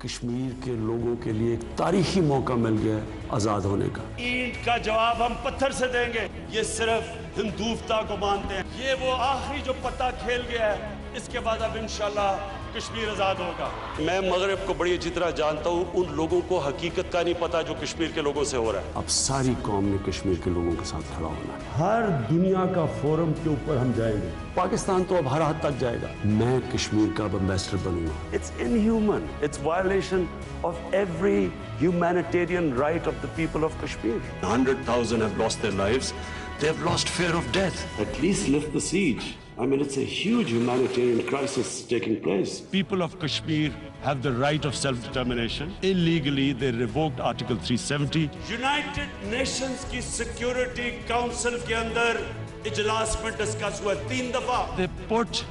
کشمیر کے لوگوں کے لیے ایک تاریخی موقع مل گیا ہے آزاد ہونے کا۔ اینٹ کا جواب ہم پتھر سے دیں گے، یہ صرف ہندوستہ کو مانتے ہیں۔ یہ وہ آخری جو پتہ کھیل گیا ہے، اس کے بعد اب انشاءاللہ کشمیر آزاد ہوگا۔ میں مغرب کو بڑی اچھی طرح جانتا ہوں، ان لوگوں کو حقیقت کا نہیں پتا جو کشمیر کے لوگوں سے ہو رہا ہے۔ اب ساری قوم نے کشمیر کے لوگوں کے ساتھ کھڑا ہونا ہے۔ ہر دنیا کا فورم کے اوپر ہم جائیں گے۔ پاکستان تو اب ہر حد تک جائے گا۔ میں کشمیر کا ambassador Bannu God. It's inhuman. It's violation of every humanitarian right of the people of Kashmir. 100,000 have lost their lives. They have lost fear of death. At least lift the siege. I mean, it's a huge humanitarian crisis taking place. People of Kashmir have the right of self-determination. Illegally, they revoked Article 370. United Nations کی Security Council کے اندر اجلاس میں discuss ہوا 3 دفعہ. They put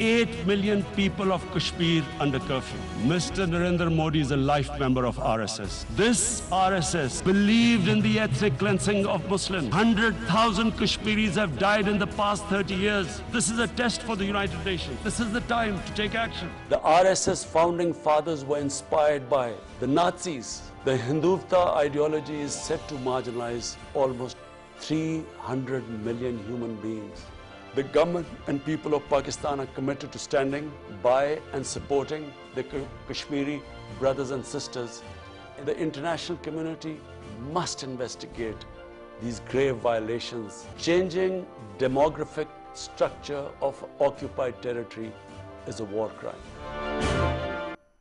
8 million people of Kashmir under curfew. Mr. Narendra Modi is a life member of RSS. This RSS believed in the ethnic cleansing of Muslims. 100,000 Kashmiris have died in the past 30 years. This is a test for the United Nations. This is the time to take action. The RSS founding fathers were inspired by the Nazis. The Hindutva ideology is set to marginalize almost 300 million human beings. The government and people of Pakistan are committed to standing by and supporting the Kashmiri brothers and sisters. The international community must investigate these grave violations. Changing demographic structure of occupied territory is a war crime.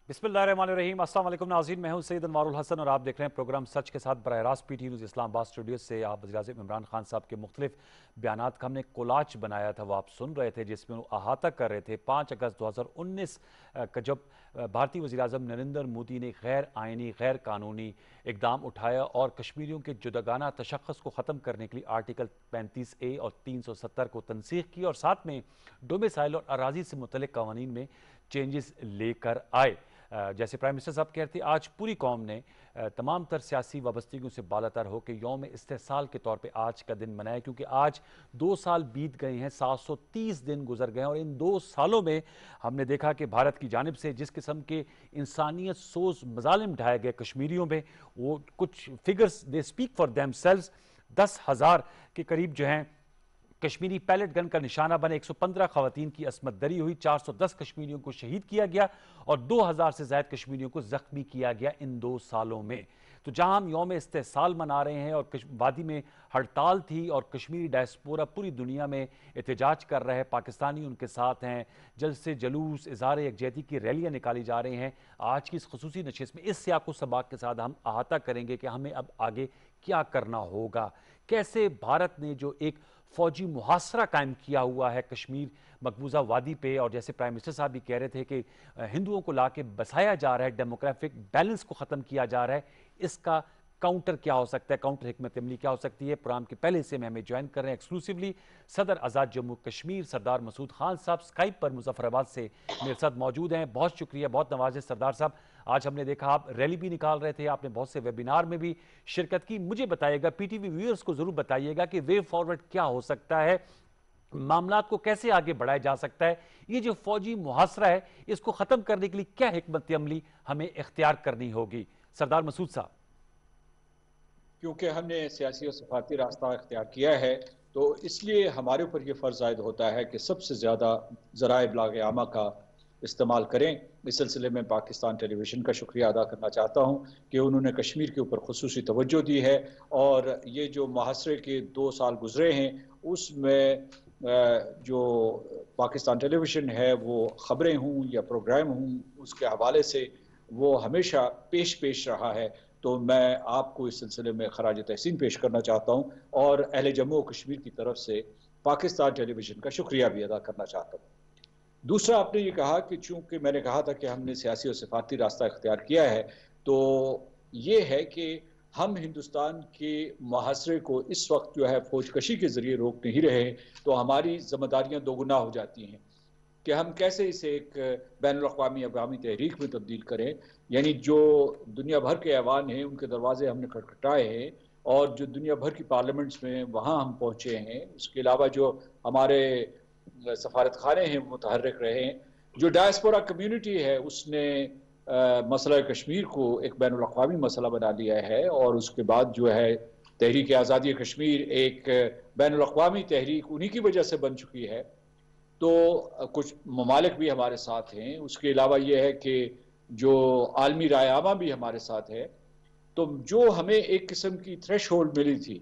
بسم اللہ الرحمن الرحیم۔ السلام علیکم ناظرین، میں ہوں سید انوار الحسن اور آپ دیکھ رہے ہیں پروگرام سچ کے ساتھ براہ راست PTV نیوز اسلام آباد اسٹوڈیو سے۔ آپ وزیر اعظم عمران خان صاحب کے مختلف بیانات کا ہم نے کولاج بنایا تھا، وہ آپ سن رہے تھے، جس میں وہ احاطہ کر رہے تھے 5 اگست 2019 کا جب بھارتی وزیر اعظم نریندر مودی نے غیر آئینی غیر قانونی اقدام اٹھایا اور کشمیریوں کے جداگانہ تشخص کو ختم کرنے کے لیے آرٹیکل 35A اور 370 کو تنسیخ کی اور ساتھ میں ڈومیسائل اور اراضی سے متعلق قوانین میں چینجز لے کر آئے۔ جیسے پرائم منسٹر صاحب کہتے ہیں، آج پوری قوم نے تمام تر سیاسی وابستگیوں سے بالاتر ہو کے یوم استحصال کے طور پہ آج کا دن منایا، کیونکہ آج 2 سال بیت گئے ہیں، 730 دن گزر گئے ہیں، اور ان 2 سالوں میں ہم نے دیکھا کہ بھارت کی جانب سے جس قسم کے انسانیت سوز مظالم ڈھائے گئے کشمیریوں میں، وہ کچھ فگرز دے سپیک فار دیم سیلز۔ 10,000 کے قریب جو ہیں کشمیری پیلٹ گن کا نشانہ بنے، 115 خواتین کی عصمت دری ہوئی، 410 کشمیریوں کو شہید کیا گیا اور 2,000 سے زائد کشمیریوں کو زخمی کیا گیا ان 2 سالوں میں۔ تو جہاں ہم یوم استحصال منا رہے ہیں اور وادی میں ہڑتال تھی اور کشمیری ڈائسپورا پوری دنیا میں احتجاج کر رہے ہیں، پاکستانی ان کے ساتھ ہیں، جلسے جلوس اظہار یکجہتی کی ریلیاں نکالی جا رہی ہیں، آج کی اس خصوصی نشست میں اس سیاق و سباق کے ساتھ ہم احاطہ کریں گے کہ ہمیں اب آگے کیا کرنا ہوگا، کیسے بھارت نے جو ایک فوجی محاصرہ قائم کیا ہوا ہے کشمیر مقبوضہ وادی پہ، اور جیسے پرائم منسٹر صاحب بھی کہہ رہے تھے کہ ہندوؤں کو لا کے بسایا جا رہا ہے، ڈیموگرافک بیلنس کو ختم کیا جا رہا ہے، اس کا کاؤنٹر کیا ہو سکتا ہے، کاؤنٹر حکمت عملی کیا ہو سکتی ہے۔ پروگرام کے پہلے حصے میں ہمیں جوائن کر رہے ہیں ایکسکلوسیولی صدر آزاد جموں کشمیر سردار مسعود خان صاحب، اسکائپ پر مظفر آباد سے میرے ساتھ موجود ہیں۔ بہت شکریہ، بہت نوازے سردار صاحب۔ آج ہم نے دیکھا آپ ریلی بھی نکال رہے تھے، آپ نے بہت سے ویبینار میں بھی شرکت کی۔ مجھے بتائیے گا، PTV ویورز کو ضرور بتائیے گا کہ وے فارورڈ کیا ہو سکتا ہے، معاملات کو کیسے آگے بڑھایا جا سکتا ہے، یہ جو فوجی محاصرہ ہے اس کو ختم کرنے کے لیے کیا حکمت عملی ہمیں اختیار کرنی ہوگی۔ سردار مسعود صاحب۔ کیونکہ ہم نے سیاسی اور سفارتی راستہ اختیار کیا ہے تو اس لیے ہمارے اوپر یہ فرض عائد ہوتا ہے کہ سب سے زیادہ ذرائع ابلاغ عامہ کا استعمال کریں۔ اس سلسلے میں پاکستان ٹیلی ویژن کا شکریہ ادا کرنا چاہتا ہوں کہ انہوں نے کشمیر کے اوپر خصوصی توجہ دی ہے، اور یہ جو محاصرے کے 2 سال گزرے ہیں اس میں جو پاکستان ٹیلی ویژن ہے وہ خبریں ہوں یا پروگرام ہوں اس کے حوالے سے وہ ہمیشہ پیش رہا ہے، تو میں آپ کو اس سلسلے میں خراج تحسین پیش کرنا چاہتا ہوں اور اہل جموں و کشمیر کی طرف سے پاکستان ٹیلی ویژن کا شکریہ بھی ادا کرنا چاہتا ہوں۔ دوسرا، آپ نے یہ کہا کہ چونکہ میں نے کہا تھا کہ ہم نے سیاسی اور سفارتی راستہ اختیار کیا ہے، تو یہ ہے کہ ہم ہندوستان کے محاصرے کو اس وقت جو ہے فوج کشی کے ذریعے روک نہیں رہے، تو ہماری ذمہ داریاں دوگنا ہو جاتی ہیں کہ ہم کیسے اسے ایک بین الاقوامی عوامی تحریک میں تبدیل کریں۔ یعنی جو دنیا بھر کے ایوان ہیں ان کے دروازے ہم نے کھٹکھٹائے ہیں، اور جو دنیا بھر کی پارلیمنٹس میں وہاں ہم پہنچے ہیں، اس کے علاوہ جو ہمارے سفارت خانے ہیں متحرک رہے ہیں، جو ڈائسپورا کمیونٹی ہے اس نے مسئلہ کشمیر کو ایک بین الاقوامی مسئلہ بنا لیا ہے، اور اس کے بعد جو ہے تحریک آزادی کشمیر ایک بین الاقوامی تحریک انہی کی وجہ سے بن چکی ہے۔ تو کچھ ممالک بھی ہمارے ساتھ ہیں، اس کے علاوہ یہ ہے کہ جو عالمی رائے عامہ بھی ہمارے ساتھ ہے۔ تو جو ہمیں ایک قسم کی تھریش ہولڈ ملی تھی،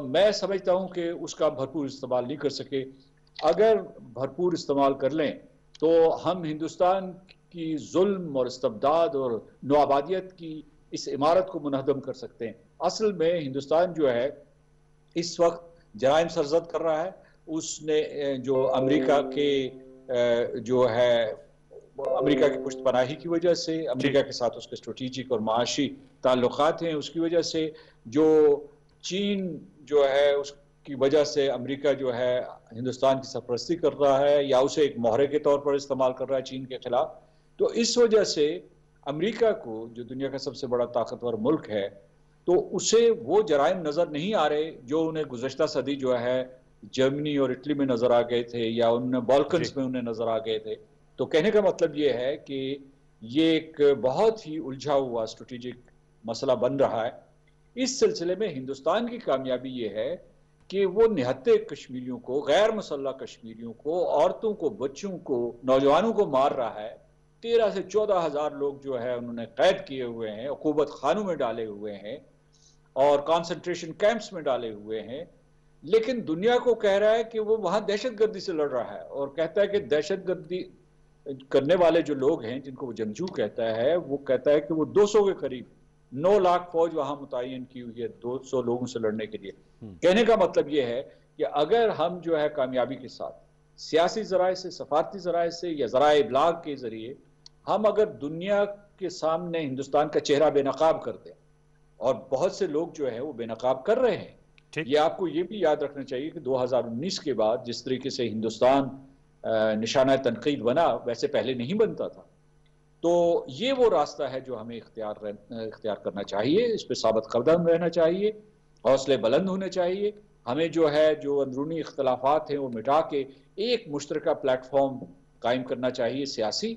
میں سمجھتا ہوں کہ اس کا بھرپور استعمال نہیں کر سکے۔ اگر بھرپور استعمال کر لیں تو ہم ہندوستان کی ظلم اور استبداد اور نوآبادیت کی اس عمارت کو منہدم کر سکتے ہیں۔ اصل میں ہندوستان جو ہے اس وقت جرائم سرزد کر رہا ہے۔ اس نے جو امریکہ کے جو ہے امریکہ کی پشت پناہی کی وجہ سے، امریکہ کے ساتھ اس کے اسٹریٹجک اور معاشی تعلقات ہیں، اس کی وجہ سے جو چین جو ہے اس کی وجہ سے امریکہ جو ہے ہندوستان کی سرپرستی کر رہا ہے یا اسے ایک مہرے کے طور پر استعمال کر رہا ہے چین کے خلاف۔ تو اس وجہ سے امریکہ کو، جو دنیا کا سب سے بڑا طاقتور ملک ہے، تو اسے وہ جرائم نظر نہیں آ رہے جو انہیں گزشتہ صدی جو ہے جرمنی اور اٹلی میں نظر آ گئے تھے، یا انہیں بالکنز میں انہیں نظر آ گئے تھے۔ تو کہنے کا مطلب یہ ہے کہ یہ ایک بہت ہی الجھا ہوا اسٹریٹجک مسئلہ بن رہا ہے۔ اس سلسلے میں ہندوستان کی کامیابی یہ ہے کہ وہ نہتے کشمیریوں کو، غیر مسلح کشمیریوں کو، عورتوں کو، بچوں کو، نوجوانوں کو مار رہا ہے۔ 13 سے 14 ہزار لوگ جو ہے انہوں نے قید کیے ہوئے ہیں، عقوبت خانوں میں ڈالے ہوئے ہیں اور کانسنٹریشن کیمپس میں ڈالے ہوئے ہیں، لیکن دنیا کو کہہ رہا ہے کہ وہ وہاں دہشت گردی سے لڑ رہا ہے، اور کہتا ہے کہ دہشت گردی کرنے والے جو لوگ ہیں جن کو وہ جنگجو کہتا ہے، وہ کہتا ہے کہ وہ 200 کے قریب 9 لاکھ فوج وہاں متعین کی ہوئی ہے 200 لوگوں سے لڑنے کے لیے۔ کہنے کا مطلب یہ ہے کہ اگر ہم جو ہے کامیابی کے ساتھ سیاسی ذرائع سے، سفارتی ذرائع سے یا ذرائع ابلاغ کے ذریعے ہم اگر دنیا کے سامنے ہندوستان کا چہرہ بے نقاب کر دیں، اور بہت سے لوگ جو ہے وہ بے نقاب کر رہے ہیں۔ یہ آپ کو یہ بھی یاد رکھنا چاہیے کہ 2019 کے بعد جس طریقے سے ہندوستان نشانہ تنقید بنا، ویسے پہلے نہیں بنتا تھا۔ تو یہ وہ راستہ ہے جو ہمیں اختیار کرنا چاہیے، اس پہ ثابت قدم رہنا چاہیے، حوصلے بلند ہونے چاہیے۔ ہمیں جو ہے جو اندرونی اختلافات ہیں وہ مٹا کے ایک مشترکہ پلیٹ فارم قائم کرنا چاہیے سیاسی،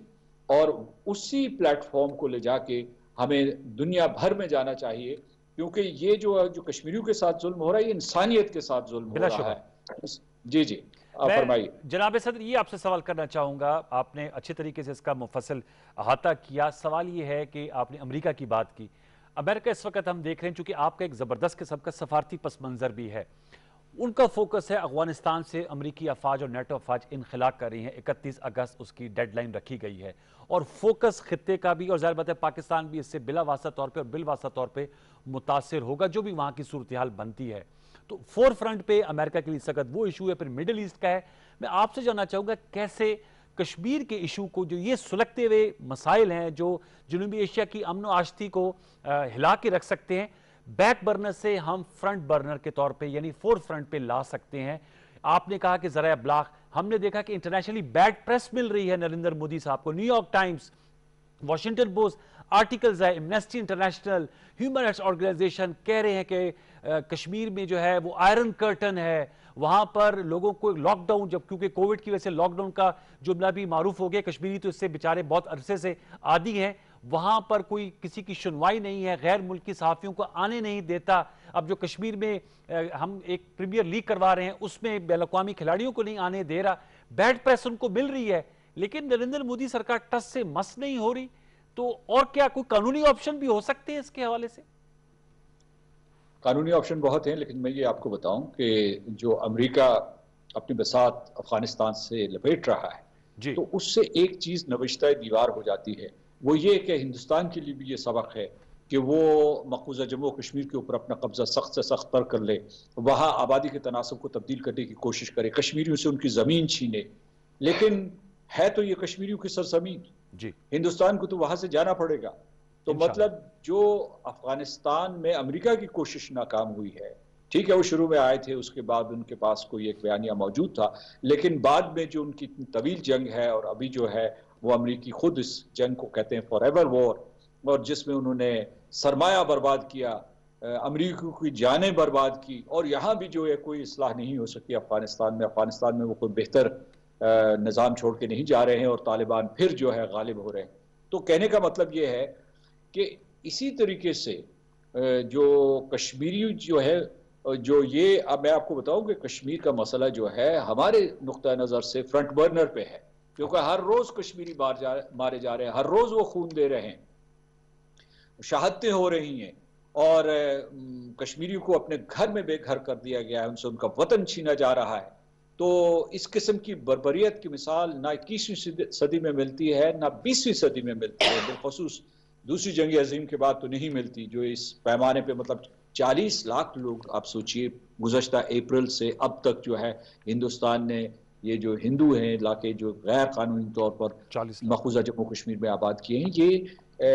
اور اسی پلیٹ فارم کو لے جا کے ہمیں دنیا بھر میں جانا چاہیے، کیونکہ یہ جو کشمیریوں کے ساتھ ظلم ہو رہا ہے یہ انسانیت کے ساتھ ظلم ہو رہا ہے۔ جی آپ فرمائیے۔ جناب صدر، یہ آپ سے سوال کرنا چاہوں گا، آپ نے اچھے طریقے سے اس کا مفصل احاطہ کیا۔ سوال یہ ہے کہ آپ نے امریکہ کی بات کی۔ امریکہ اس وقت ہم دیکھ رہے ہیں چونکہ آپ کا ایک زبردست قسم کا سفارتی پس منظر بھی ہے، ان کا فوکس ہے افغانستان سے امریکی افواج اور نیٹو افواج انخلا کر رہی ہیں، 31 اگست اس کی ڈیڈ لائن رکھی گئی ہے، اور فوکس خطے کا بھی، اور ظاہر بات ہے پاکستان بھی اس سے بلا واسطہ طور پہ اور بالواسطہ طور پہ متاثر ہوگا جو بھی وہاں کی صورتحال بنتی ہے۔ تو فور فرنٹ پہ امریکہ کے لیے سخت وہ ایشو ہے، پھر مڈل ایسٹ کا ہے۔ میں آپ سے جاننا چاہوں گا کیسے کشمیر کے ایشو کو، جو یہ سلگتے ہوئے مسائل ہیں جو جنوبی ایشیا کی امن و آشتی کو ہلا کے رکھ سکتے ہیں، بیک برنر سے ہم فرنٹ برنر کے طور پہ یعنی فور فرنٹ پہ لا سکتے ہیں۔ آپ نے کہا کہ ذرائع ابلاغ، ہم نے دیکھا کہ انٹرنیشنلی بیڈ پریس مل رہی ہے نریندر مودی صاحب کو، New York Times, Washington Post articles ہے، Amnesty International, human rights organisation کہہ رہے ہیں کہ کشمیر میں جو ہے وہ آئرن کرٹن ہے، وہاں پر لوگوں کو لاک ڈاؤن، جب کیونکہ کووڈ کی وجہ سے لاک ڈاؤن کا جملہ بھی معروف ہو گیا، کشمیری تو اس سے بیچارے بہت عرصے سے عادی ہیں، وہاں پر کوئی کسی کی سنوائی نہیں ہے، غیر ملکی صحافیوں کو آنے نہیں دیتا۔ اب جو کشمیر میں ہم ایک پریمیئر لیگ کروا رہے ہیں اس میں بین الاقوامی کھلاڑیوں کو نہیں آنے دے رہا، بیڈ پریس ان کو مل رہی ہے، لیکن نریندر مودی سرکار ٹس سے مس نہیں ہو رہی۔ تو اور کیا کوئی قانونی آپشن بھی ہو سکتے ہیں اس کے حوالے سے؟ قانونی آپشن بہت ہیں، لیکن میں یہ آپ کو بتاؤں کہ جو امریکہ اپنی بساط افغانستان سے لپیٹ رہا ہے، تو اس سے ایک چیز نوشتہ دیوار ہو جاتی ہے، وہ یہ کہ ہندوستان کے لیے بھی یہ سبق ہے کہ وہ مقبوضہ جموں و کشمیر کے اوپر اپنا قبضہ سخت سے سخت تر کر لے، وہاں آبادی کے تناسب کو تبدیل کرنے کی کوشش کرے، کشمیریوں سے ان کی زمین چھینے، لیکن ہے تو یہ کشمیریوں کی سرزمین، ہندوستان کو تو وہاں سے جانا پڑے گا۔ تو مطلب جو افغانستان میں امریکہ کی کوشش ناکام ہوئی ہے، ٹھیک ہے وہ شروع میں آئے تھے، اس کے بعد ان کے پاس کوئی ایک بیانیہ موجود تھا، لیکن بعد میں جو ان کی طویل جنگ ہے، اور ابھی جو ہے وہ امریکی خود اس جنگ کو کہتے ہیں فار ایور وار، اور جس میں انہوں نے سرمایہ برباد کیا، امریکہ کی جانیں برباد کی، اور یہاں بھی جو ہے کوئی اصلاح نہیں ہو سکی افغانستان میں وہ کوئی بہتر نظام چھوڑ کے نہیں جا رہے ہیں، اور طالبان پھر جو ہے غالب ہو رہے ہیں۔ تو کہنے کا مطلب یہ ہے کہ اسی طریقے سے جو کشمیری جو ہے جو یہ اب میں آپ کو بتاؤں کہ کشمیر کا مسئلہ جو ہے ہمارے نقطہ نظر سے فرنٹ برنر پہ ہے، کیونکہ ہر روز کشمیری مارے جا رہے ہیں، ہر روز وہ خون دے رہے ہیں، شہادتیں ہو رہی ہیں، اور کشمیریوں کو اپنے گھر میں بے گھر کر دیا گیا ہے، ان سے ان کا وطن چھینا جا رہا ہے۔ تو اس قسم کی بربریت کی مثال نہ 21ویں صدی میں ملتی ہے نہ 20ویں صدی میں ملتی ہے، بالخصوص دوسری جنگ عظیم کے بعد تو نہیں ملتی، جو اس پیمانے پہ مطلب 40 لاکھ لوگ آپ سوچئے گزشتہ اپریل سے اب تک جو ہے ہندوستان نے یہ جو ہندو ہیں علاقے جو غیر قانونی طور پر مقبوضہ جموں کشمیر میں آباد کیے ہیں، یہ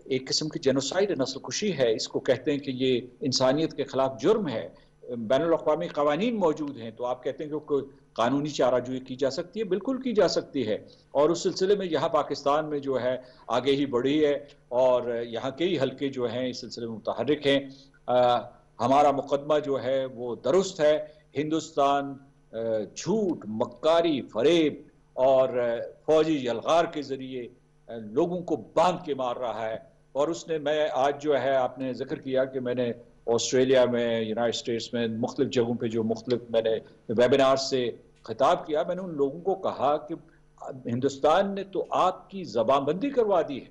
ایک قسم کی جینوسائیڈ نسل کشی ہے، اس کو کہتے ہیں کہ یہ انسانیت کے خلاف جرم ہے۔ بین الاقوامی قوانین موجود ہیں، تو آپ کہتے ہیں کہ قانونی چارہ جوئی کی جا سکتی ہے، بالکل کی جا سکتی ہے، اور اس سلسلے میں یہاں پاکستان میں جو ہے آگے ہی بڑھی ہے، اور یہاں کئی حلقے جو ہیں اس سلسلے میں متحرک ہیں۔ ہمارا مقدمہ جو ہے وہ درست ہے، ہندوستان جھوٹ، مکاری، فریب اور فوجی یلغار کے ذریعے لوگوں کو باندھ کے مار رہا ہے، اور اس نے میں آج جو ہے آپ نے ذکر کیا کہ میں نے آسٹریلیا میں، یونائٹڈ اسٹیٹس میں مختلف جگہوں پہ جو مختلف میں نے ویبینار سے خطاب کیا، میں نے ان لوگوں کو کہا کہ ہندوستان نے تو آپ کی زبان بندی کروا دی ہے،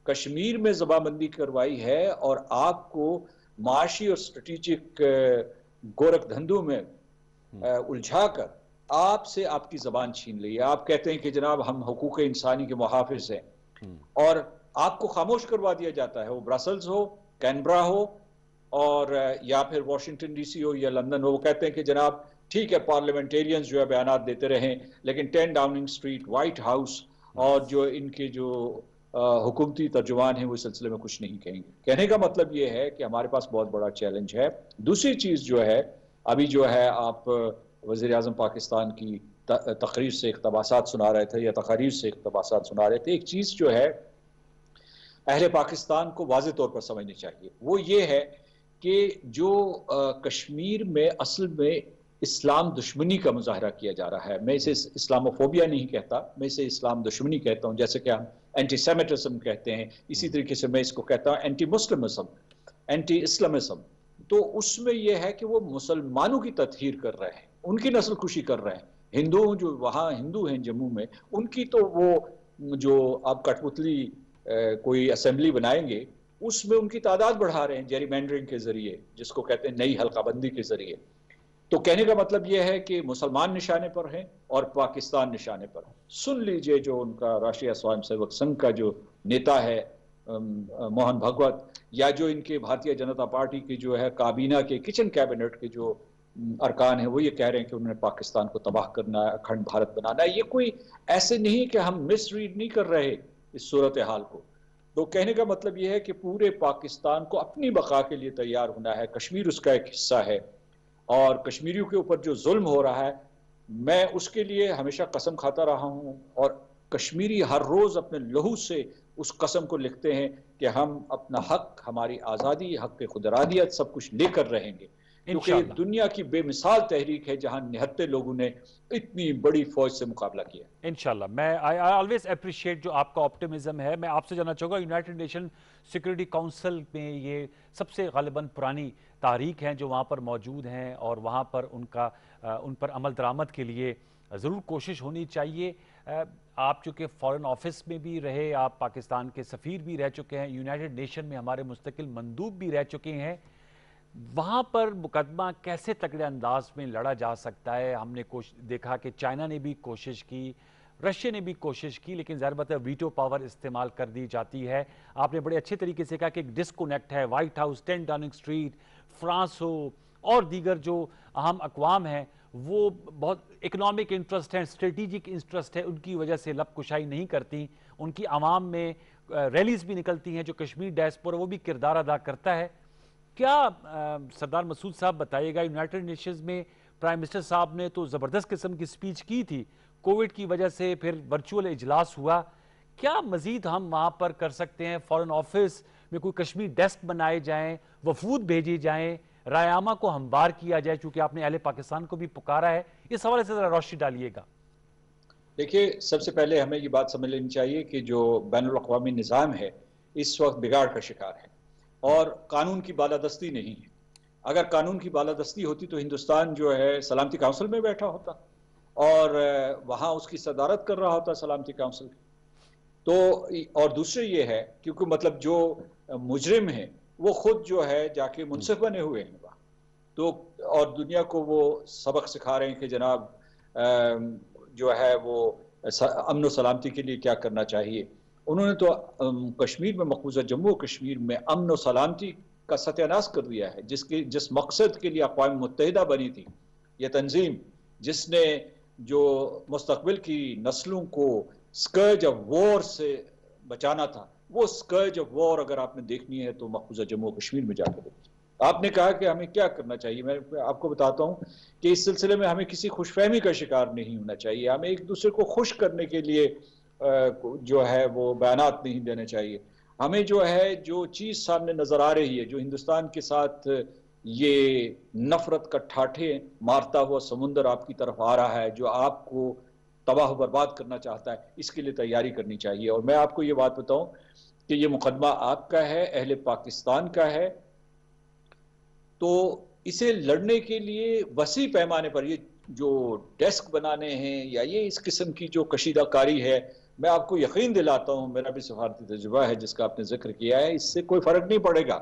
کشمیر میں زبان بندی کروائی ہے، اور آپ کو معاشی اور اسٹریٹجک گورکھ دھندوں میں الجھا کر آپ سے آپ کی زبان چھین لی ہے۔ آپ کہتے ہیں کہ جناب ہم حقوق انسانی کے محافظ ہیں، اور آپ کو خاموش کروا دیا جاتا ہے، وہ برسلز ہو، کینبرا ہو، اور یا پھر واشنگٹن ڈی سی ہو یا لندن ہو۔ وہ کہتے ہیں کہ جناب ٹھیک ہے پارلیمنٹیرینز جو ہے بیانات دیتے رہیں، لیکن 10 ڈاؤننگ اسٹریٹ، وائٹ ہاؤس اور جو ان کے جو حکومتی ترجمان ہیں وہ اس سلسلے میں کچھ نہیں کہیں گے۔ کہنے کا مطلب یہ ہے کہ ہمارے پاس بہت بڑا چیلنج ہے۔ دوسری چیز جو ہے ابھی جو ہے آپ وزیر اعظم پاکستان کی تقریر سے اقتباسات سنا رہے تھے یا تقاریر سے اقتباسات سنا رہے تھے، ایک چیز جو ہے اہل پاکستان کو واضح طور پر سمجھنی چاہیے، وہ یہ ہے کہ جو کشمیر میں اصل میں اسلام دشمنی کا مظاہرہ کیا جا رہا ہے، میں اسے اسلاموفوبیا نہیں کہتا، میں اسے اسلام دشمنی کہتا ہوں، جیسے کہ ہم اینٹی سیمیٹزم کہتے ہیں، اسی طریقے سے میں اس کو کہتا ہوں اینٹی مسلمزم، اینٹی اسلامزم۔ تو اس میں یہ ہے کہ وہ مسلمانوں کی تطہیر کر رہے ہیں، ان کی نسل کشی کر رہے ہیں، ہندو جو وہاں ہندو ہیں جموں میں، ان کی تو وہ جو آپ کٹ پتلی کوئی اسمبلی بنائیں گے اس میں ان کی تعداد بڑھا رہے ہیں جیری مینڈرنگ کے ذریعے، جس کو کہتے ہیں نئی حلقہ بندی کے ذریعے۔ تو کہنے کا مطلب یہ ہے کہ مسلمان نشانے پر ہیں اور پاکستان نشانے پر ہیں۔ سن لیجئے جو ان کا راشٹریہ سوائم سیوک سنگھ کا جو نیتا ہے موہن بھگوت، یا جو ان کے بھارتیہ جنتا پارٹی کی جو ہے کابینہ کے کچن کیبنٹ کے جو ارکان ہیں، وہ یہ کہہ رہے ہیں کہ انہوں نے پاکستان کو تباہ کرنا ہے، اکھنڈ بھارت بنانا ہے۔ یہ کوئی ایسے نہیں کہ ہم مس ریڈ نہیں کر رہے اس صورتحال کو۔ تو کہنے کا مطلب یہ ہے کہ پورے پاکستان کو اپنی بقا کے لیے تیار ہونا ہے، کشمیر اس کا ایک حصہ ہے، اور کشمیریوں کے اوپر جو ظلم ہو رہا ہے میں اس کے لیے ہمیشہ قسم کھاتا رہا ہوں، اور کشمیری ہر روز اپنے لہو سے اس قسم کو لکھتے ہیں کہ ہم اپنا حق، ہماری آزادی، حق خود ارادیت سب کچھ لے کر رہیں گے، کیونکہ یہ دنیا کی بے مثال تحریک ہے جہاں 79 لوگوں نے اتنی بڑی فوج سے مقابلہ کیا۔ انشاءاللہ میں آئی آلویز اپریشیٹ جو آپ کا آپٹیمزم ہے۔ میں آپ سے جاننا چاہوں گا، یونائٹڈ نیشن سیکورٹی کونسل میں یہ سب سے غالباً پرانی تاریخ ہیں جو وہاں پر موجود ہیں، اور وہاں پر ان پر عمل درآمد کے لیے ضرور کوشش ہونی چاہیے۔ آپ چونکہ فارن آفس میں بھی رہے، آپ پاکستان کے سفیر بھی رہ چکے ہیں، یونائٹڈ نیشن میں ہمارے مستقل مندوب بھی رہ چکے ہیں، وہاں پر مقدمہ کیسے تگڑے انداز میں لڑا جا سکتا ہے؟ ہم نے دیکھا کہ چائنا نے بھی کوشش کی، رشیا نے بھی کوشش کی، لیکن ظاہر بات ہے ویٹو پاور استعمال کر دی جاتی ہے۔ آپ نے بڑے اچھے طریقے سے کہا کہ ایک ڈسکونیکٹ ہے، White House, 10 Downing Street, France ہو اور دیگر جو اہم اقوام ہیں وہ بہت اکنامک انٹرسٹ ہیں، اسٹریٹجک انٹرسٹ ہے، ان کی وجہ سے لب کشائی نہیں کرتی، ان کی عوام میں ریلیز بھی نکلتی ہیں، جو کشمیر ڈائسپورا وہ بھی کردار ادا کرتا ہے۔ کیا سردار مسعود صاحب بتائیے گا، یونائٹڈ نیشنز میں پرائم منسٹر صاحب نے تو زبردست قسم کی سپیچ کی تھی، کووڈ کی وجہ سے پھر ورچوئل اجلاس ہوا، کیا مزید ہم وہاں پر کر سکتے ہیں؟ فارن آفس میں کوئی کشمیر ڈیسک بنائے جائیں، وفود بھیجی جائیں، رائے عامہ کو ہموار کیا جائے، چونکہ آپ نے اہل پاکستان کو بھی پکارا ہے، اس حوالے سے ذرا روشنی ڈالیے گا۔ دیکھیے سب سے پہلے ہمیں یہ بات سمجھ لینی چاہیے کہ جو بین الاقوامی نظام ہے اس وقت بگاڑ کا شکار ہے اور قانون کی بالادستی نہیں ہے. اگر قانون کی بالادستی ہوتی تو ہندوستان جو ہے سلامتی کونسل میں بیٹھا ہوتا اور وہاں اس کی صدارت کر رہا ہوتا سلامتی کونسل. تو اور دوسرے یہ ہے کیونکہ مطلب جو مجرم ہیں وہ خود جو ہے جا کے منصف بنے ہوئے ہیں وہاں تو اور دنیا کو وہ سبق سکھا رہے ہیں کہ جناب جو ہے وہ امن و سلامتی کے لیے کیا کرنا چاہیے. انہوں نے تو کشمیر میں مقبوضہ جموں و کشمیر میں امن و سلامتی کا ستیاناش کر دیا ہے جس مقصد کے لیے اقوام متحدہ بنی تھی یہ تنظیم جس نے جو مستقبل کی نسلوں کو سکرج آف وار سے بچانا تھا وہ سکرج آف وار اگر آپ نے دیکھنی ہے تو مقبوضہ جموں و کشمیر میں جا کے دیکھیں. آپ نے کہا کہ ہمیں کیا کرنا چاہیے. میں آپ کو بتاتا ہوں کہ اس سلسلے میں ہمیں کسی خوش فہمی کا شکار نہیں ہونا چاہیے. ہمیں ایک دوسرے کو خوش کرنے کے لیے جو ہے وہ بیانات نہیں دینے چاہیے. ہمیں جو ہے جو چیز سامنے نظر آ رہی ہے جو ہندوستان کے ساتھ یہ نفرت کا ٹھاٹھے مارتا ہوا سمندر آپ کی طرف آ رہا ہے جو آپ کو تباہ و برباد کرنا چاہتا ہے اس کے لیے تیاری کرنی چاہیے. اور میں آپ کو یہ بات بتاؤں کہ یہ مقدمہ آپ کا ہے اہل پاکستان کا ہے تو اسے لڑنے کے لیے وسیع پیمانے پر یہ جو ڈیسک بنانے ہیں یا یہ اس قسم کی جو کشیدہ کاری ہے میں آپ کو یقین دلاتا ہوں میرا بھی سفارتی تجربہ ہے جس کا آپ نے ذکر کیا ہے اس سے کوئی فرق نہیں پڑے گا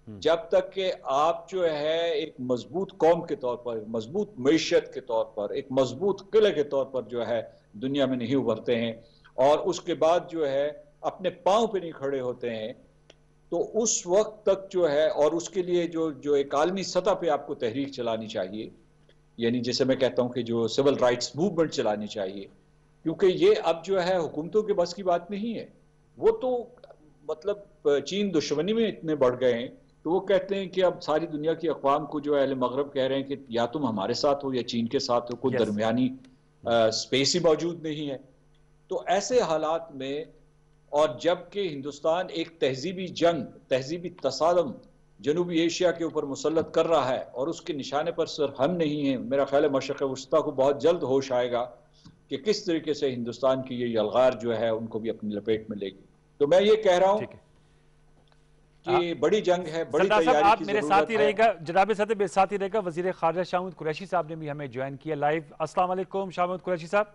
جب تک کہ آپ جو ہے ایک مضبوط قوم کے طور پر مضبوط معیشت کے طور پر ایک مضبوط قلعے کے طور پر جو ہے دنیا میں نہیں ابھرتے ہیں اور اس کے بعد جو ہے اپنے پاؤں پہ نہیں کھڑے ہوتے ہیں تو اس وقت تک جو ہے اور اس کے لیے جو ایک عالمی سطح پہ آپ کو تحریک چلانی چاہیے یعنی جیسے میں کہتا ہوں کہ جو سول رائٹس موومنٹ چلانی چاہیے کیونکہ یہ اب جو ہے حکومتوں کے بس کی بات نہیں ہے. وہ تو مطلب چین دشمنی میں اتنے بڑھ گئے ہیں تو وہ کہتے ہیں کہ اب ساری دنیا کی اقوام کو جو اہل مغرب کہہ رہے ہیں کہ یا تم ہمارے ساتھ ہو یا چین کے ساتھ ہو کوئی درمیانی سپیس ہی موجود نہیں ہے. تو ایسے حالات میں اور جبکہ ہندوستان ایک تہذیبی جنگ تہذیبی تصادم جنوبی ایشیا کے اوپر مسلط کر رہا ہے اور اس کے نشانے پر صرف ہم نہیں ہیں میرا خیال ہے مشرق وسطیٰ کو بہت جلد ہوش آئے گا کہ کس طریقے سے ہندوستان کی یہ یلغار جو ہے ان کو بھی اپنی لپیٹ میں لے گی. تو میں یہ کہہ رہا ہوں کہ بڑی جنگ ہے بڑی تیاری کی ضرورت ہے. جناب صدر میرے ساتھ ہی رہے گا وزیر خارجہ شاہ محمود قریشی صاحب نے بھی ہمیں جوائن کیا لائیو. السلام علیکم شاہ محمود قریشی صاحب.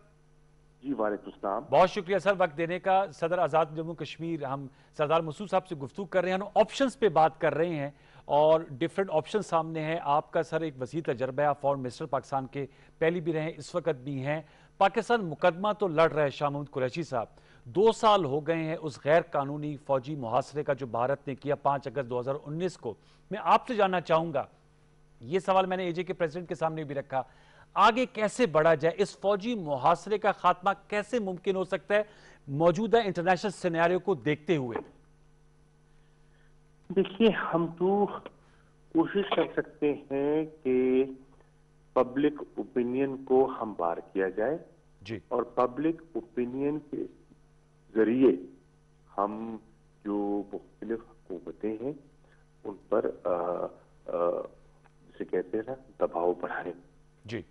جی وعلیکم السلام. بہت شکریہ سر وقت دینے کا. صدر آزاد جموں کشمیر ہم سردار مسعود صاحب سے گفتگو کر رہے ہیں آپشنز پہ بات کر رہے ہیں اور ڈیفرنٹ آپشن سامنے ہیں. آپ کا سر ایک وسیع تجربہ ہے آپ فورن منسٹر پاکستان کے پہلی بھی رہے اس وقت بھی ہیں. پاکستان مقدمہ تو لڑ رہا ہے شاہ محمود قریشی صاحب 2 سال ہو گئے ہیں اس غیر قانونی فوجی محاصرے کا جو بھارت نے کیا 5 اگست 2019 کو. میں آپ سے جاننا چاہوں گا یہ سوال میں نے اے جے کے پریزیڈنٹ کے سامنے بھی رکھا آگے کیسے بڑھا جائے اس فوجی محاصرے کا خاتمہ کیسے ممکن ہو سکتا ہے موجودہ انٹرنیشنل سینیریو کو دیکھتے ہوئے. دیکھیے ہم تو کوشش کر سکتے ہیں کہ پبلک اوپینین کو ہموار کیا جائے جی اور پبلک اوپینین کے ذریعے ہم جو مختلف حکومتیں ہیں ان پر جسے کہتے ہیں نا دباؤ بڑھائیں. جی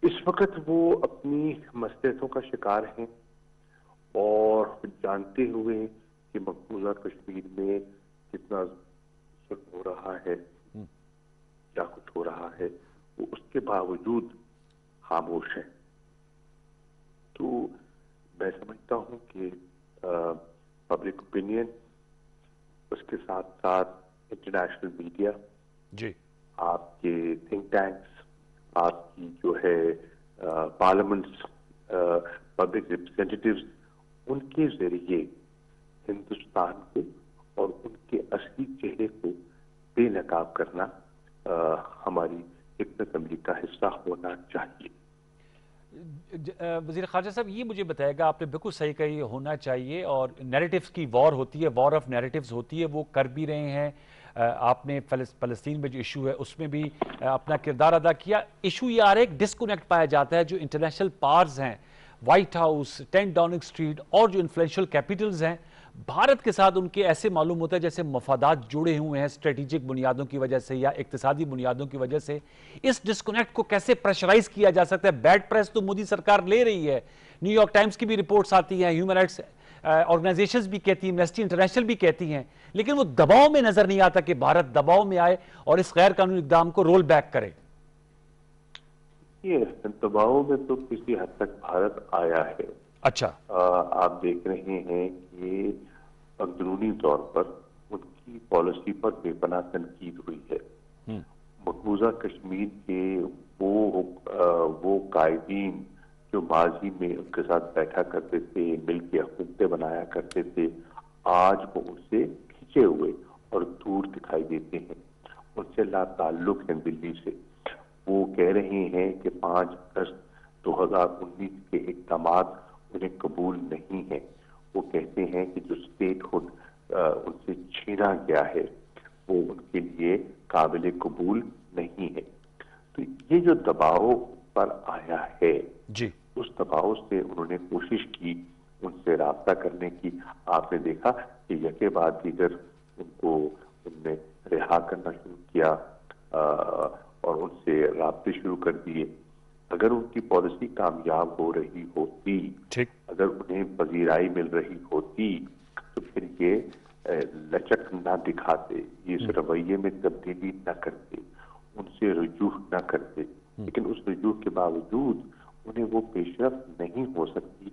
اس وقت وہ اپنی مصلحتوں کا شکار ہیں اور جانتے ہوئے کہ مقبوضہ کشمیر میں کتنا ظلم ہو رہا ہے کیا کچھ ہو رہا ہے وہ اس کے باوجود خاموش ہیں. تو میں سمجھتا ہوں کہ پبلک اوپینین اس کے ساتھ ساتھ انٹرنیشنل میڈیا جی آپ کے تھنک ٹینکس آپ کی جو ہے پارلیمنٹس پبلک ریپرزینٹیٹیوز ان کے ذریعے ہندوستان کو اور ان کے اصلی چہرے کو بے نقاب کرنا ہماری حکمت عملی کا حصہ ہونا چاہیے. وزیر خارجہ صاحب یہ مجھے بتائے گا آپ نے بالکل صحیح کہا یہ ہونا چاہیے اور نیریٹیوز کی وار ہوتی ہے وار آف نیریٹیوز ہوتی ہے وہ کر بھی رہے ہیں. آپ نے فلسطین میں جو ایشو ہے اس میں بھی اپنا کردار ادا کیا. ایشو یہ آ رہا ہے ایک ڈسکنیکٹ پایا جاتا ہے جو انٹرنیشنل پاورز ہیں وائٹ ہاؤس 10 ڈاؤننگ اسٹریٹ اور جو انفلوئنشل کیپٹلز ہیں بھارت کے ساتھ ان کے ایسے معلوم ہوتا ہے جیسے مفادات جڑے ہوئے ہیں اسٹریٹجک بنیادوں کی وجہ سے یا اقتصادی بنیادوں کی وجہ سے. اس ڈسکنیکٹ کو کیسے پریشرائز کیا جا سکتا ہے؟ بیڈ پریس تو مودی سرکار لے رہی ہے نیو یارک ٹائمز کی بھی رپورٹس آتی ہیں, ہیومن رائٹس آرگنائزیشنز بھی کہتی ہیں, ایمنسٹی انٹرنیشنل بھی کہتی ہیں, لیکن وہ دباؤ میں نظر نہیں آتا کہ بھارت دباؤ میں آئے اور اس غیر قانونی اقدام کو رول بیک کرے. یہ دباؤ میں تو کسی حد تک بھارت آیا ہے. اچھا, آپ دیکھ رہے ہیں کہ اندرونی طور پر ان کی پالیسی پر بے پناہ تنقید ہوئی ہے. مقبوضہ کشمیر کے وہ قائدین جو ماضی میں ان کے ساتھ بیٹھا کرتے تھے, مل کے حکومتیں بنایا کرتے تھے, آج وہ ان سے کھنچے ہوئے اور دور دکھائی دیتے ہیں, ان سے لا تعلق ہیں دلی سے. وہ کہہ رہے ہیں کہ 5 اگست 2019 کے اقدامات انہیں قبول نہیں ہیں. وہ کہتے ہیں کہ جو اسٹیٹ ہوڈ ان سے چھینا گیا ہے وہ ان کے لیے قابل قبول نہیں ہے. تو یہ جو دباؤ پر آیا ہے, جی, اس دباؤ سے انہوں نے کوشش کی ان سے رابطہ کرنے کی. آپ نے دیکھا کہ یکے بعد دیگر ان نے رہا کرنا شروع کیا اور ان سے رابطے شروع کر دیے. اگر ان کی پالیسی کامیاب ہو رہی ہوتی, اگر انہیں پذیرائی مل رہی ہوتی, تو پھر یہ لچک نہ دکھاتے, یہ رویے میں تبدیلی نہ کرتے, ان سے رجوع نہ کرتے. لیکن اس رجوع کے باوجود انہیں وہ پیش رفت نہیں ہو سکتی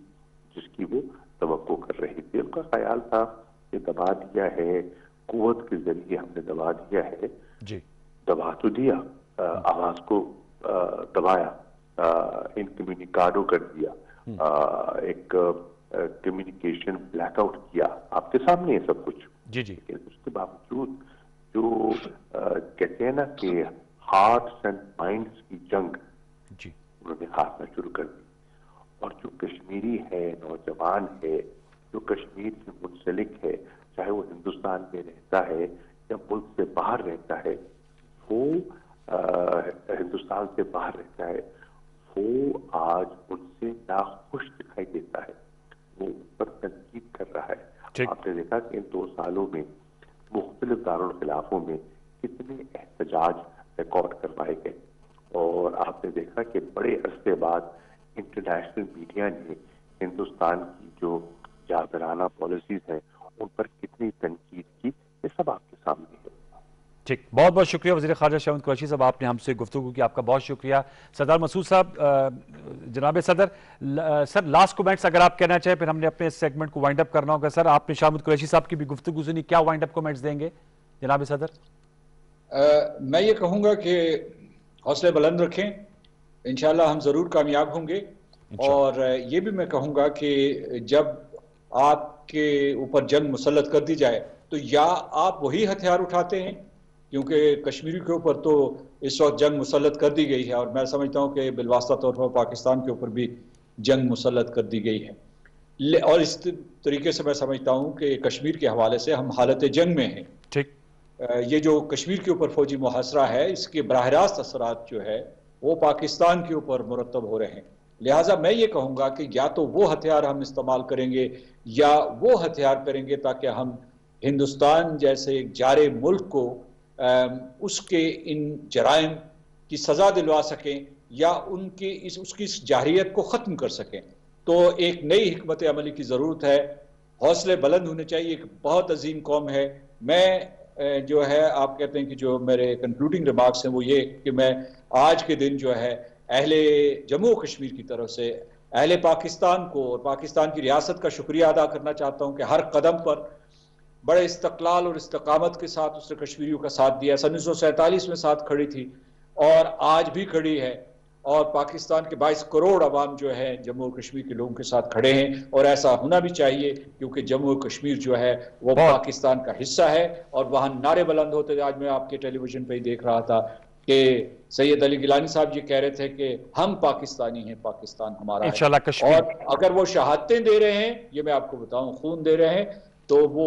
جس کی وہ توقع کر رہی تھی. ان کا خیال تھا کہ دبا دیا ہے, قوت کے ذریعے ہم نے دبا دیا ہے. جی, دبا تو دیا, آواز کو دبایا, انکمیونیکاڈو کر دیا, ایک کمیونیکیشن بلیک آؤٹ کیا. آپ کے سامنے ہے سب کچھ. جی, جی, لیکن اس کے باوجود جو کہتے ہیں نا کہ ہارٹس اینڈ مائنڈس کی جنگ, جی, انہوں نے ہارنا شروع کر دی. اور جو کشمیری ہے, نوجوان ہے, جو کشمیر سے منسلک ہے, چاہے وہ ہندوستان میں رہتا ہے یا ملک سے باہر رہتا ہے, وہ ہندوستان سے باہر رہتا ہے, وہ آج ان سے ناخوش دکھائی دیتا ہے, وہ ان پر تنقید کر رہا ہے. آپ نے دیکھا کہ ان 2 سالوں میں مختلف دارالخلافوں میں کتنے احتجاج ریکارڈ کروائے گئے, اور آپ نے دیکھا کہ بڑے عرصے بعد انٹرنیشنل میڈیا نے ہندوستان کی جو جابرانہ پالیسیز ہیں ان پر کتنی تنقید کی, یہ سب آپ کے سامنے ہے. ٹھیک, بہت بہت شکریہ وزیر خارجہ شاہد قریشی صاحب, آپ نے ہم سے گفتگو کی, آپ کا بہت شکریہ. سردار مسعود صاحب, جناب صدر, سر لاسٹ کومنٹس اگر آپ کہنا چاہیں, پھر ہم نے اپنے سیگمنٹ کو وائنڈ اپ کرنا ہوگا. سر, آپ نے شاہد قریشی صاحب کی بھی گفتگو سنی, کیا وائنڈ اپ کومنٹس دیں گے جناب صدر؟ میں یہ کہوں گا کہ حوصلے بلند رکھیں, انشاءاللہ ہم ضرور کامیاب ہوں گے. اور یہ بھی میں کہوں گا کہ جب آپ کے اوپر جنگ مسلط کر دی جائے تو یا آپ وہی ہتھیار اٹھاتے ہیں, کیونکہ کشمیری کے اوپر تو اس وقت جنگ مسلط کر دی گئی ہے, اور میں سمجھتا ہوں کہ بالواسطہ طور پر پاکستان کے اوپر بھی جنگ مسلط کر دی گئی ہے. اور اس طریقے سے میں سمجھتا ہوں کہ کشمیر کے حوالے سے ہم حالت جنگ میں ہیں. ٹھیک, یہ جو کشمیر کے اوپر فوجی محاصرہ ہے, اس کے براہ راست اثرات جو ہے وہ پاکستان کے اوپر مرتب ہو رہے ہیں. لہٰذا میں یہ کہوں گا کہ یا تو وہ ہتھیار ہم استعمال کریں گے یا وہ ہتھیار کریں گے تاکہ ہم ہندوستان جیسے ایک جارے ملک کو اس کے ان جرائم کی سزا دلوا سکیں یا اس کی جارحیت کو ختم کر سکیں. تو ایک نئی حکمت عملی کی ضرورت ہے, حوصلے بلند ہونے چاہیے. ایک بہت عظیم قوم ہے. میں جو ہے, آپ کہتے ہیں کہ جو میرے کنکلوڈنگ ریمارکس ہیں وہ یہ کہ میں آج کے دن جو ہے اہل جموں کشمیر کی طرف سے اہل پاکستان کو اور پاکستان کی ریاست کا شکریہ ادا کرنا چاہتا ہوں کہ ہر قدم پر بڑے استقلال اور استقامت کے ساتھ اس نے کشمیریوں کا ساتھ دیا. 1947 میں ساتھ کھڑی تھی اور آج بھی کھڑی ہے, اور پاکستان کے 22 کروڑ عوام جو ہے جموں کشمیر کے لوگوں کے ساتھ کھڑے ہیں, اور ایسا ہونا بھی چاہیے کیونکہ جموں کشمیر جو ہے وہ پاکستان کا حصہ ہے. اور وہاں نعرے بلند ہوتے تھے. آج میں آپ کے ٹیلی ویژن پہ ہی دیکھ رہا تھا کہ سید علی گیلانی صاحب یہ کہہ رہے تھے کہ ہم پاکستانی ہیں, پاکستان ہمارا ہے. انشاءاللہ کشمیر, اور اگر وہ شہادتیں دے رہے ہیں, یہ میں آپ کو بتاؤں, خون دے رہے ہیں, تو وہ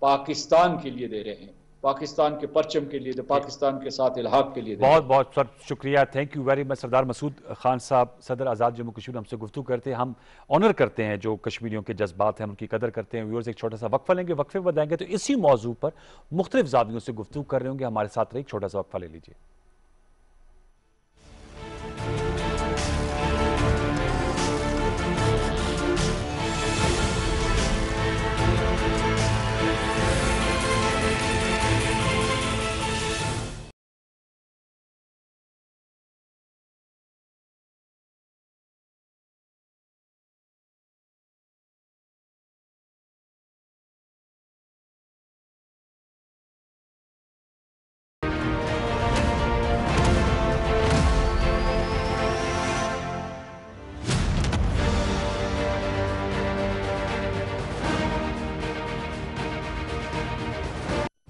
پاکستان کے لیے دے رہے ہیں, پاکستان کے پرچم کے لیے, پاکستان کے ساتھ الحاق کے لیے. بہت بہت سر شکریہ, تھینک یو ویری مچ. سردار مسعود خان صاحب, صدر آزاد جموں کشمیر, ہم سے گفتگو کرتے ہیں. ہم آنر کرتے ہیں جو کشمیریوں کے جذبات ہیں, ان کی قدر کرتے ہیں. ویورز, ایک چھوٹا سا وقفہ لیں گے, وقفے بتائیں گے تو اسی موضوع پر مختلف زاویوں سے گفتگو کر رہے ہوں گے. ہمارے ساتھ رہے, ایک چھوٹا سا وقفہ لے لیجیے.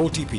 OTP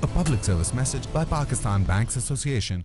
A public service message by Pakistan Banks Association.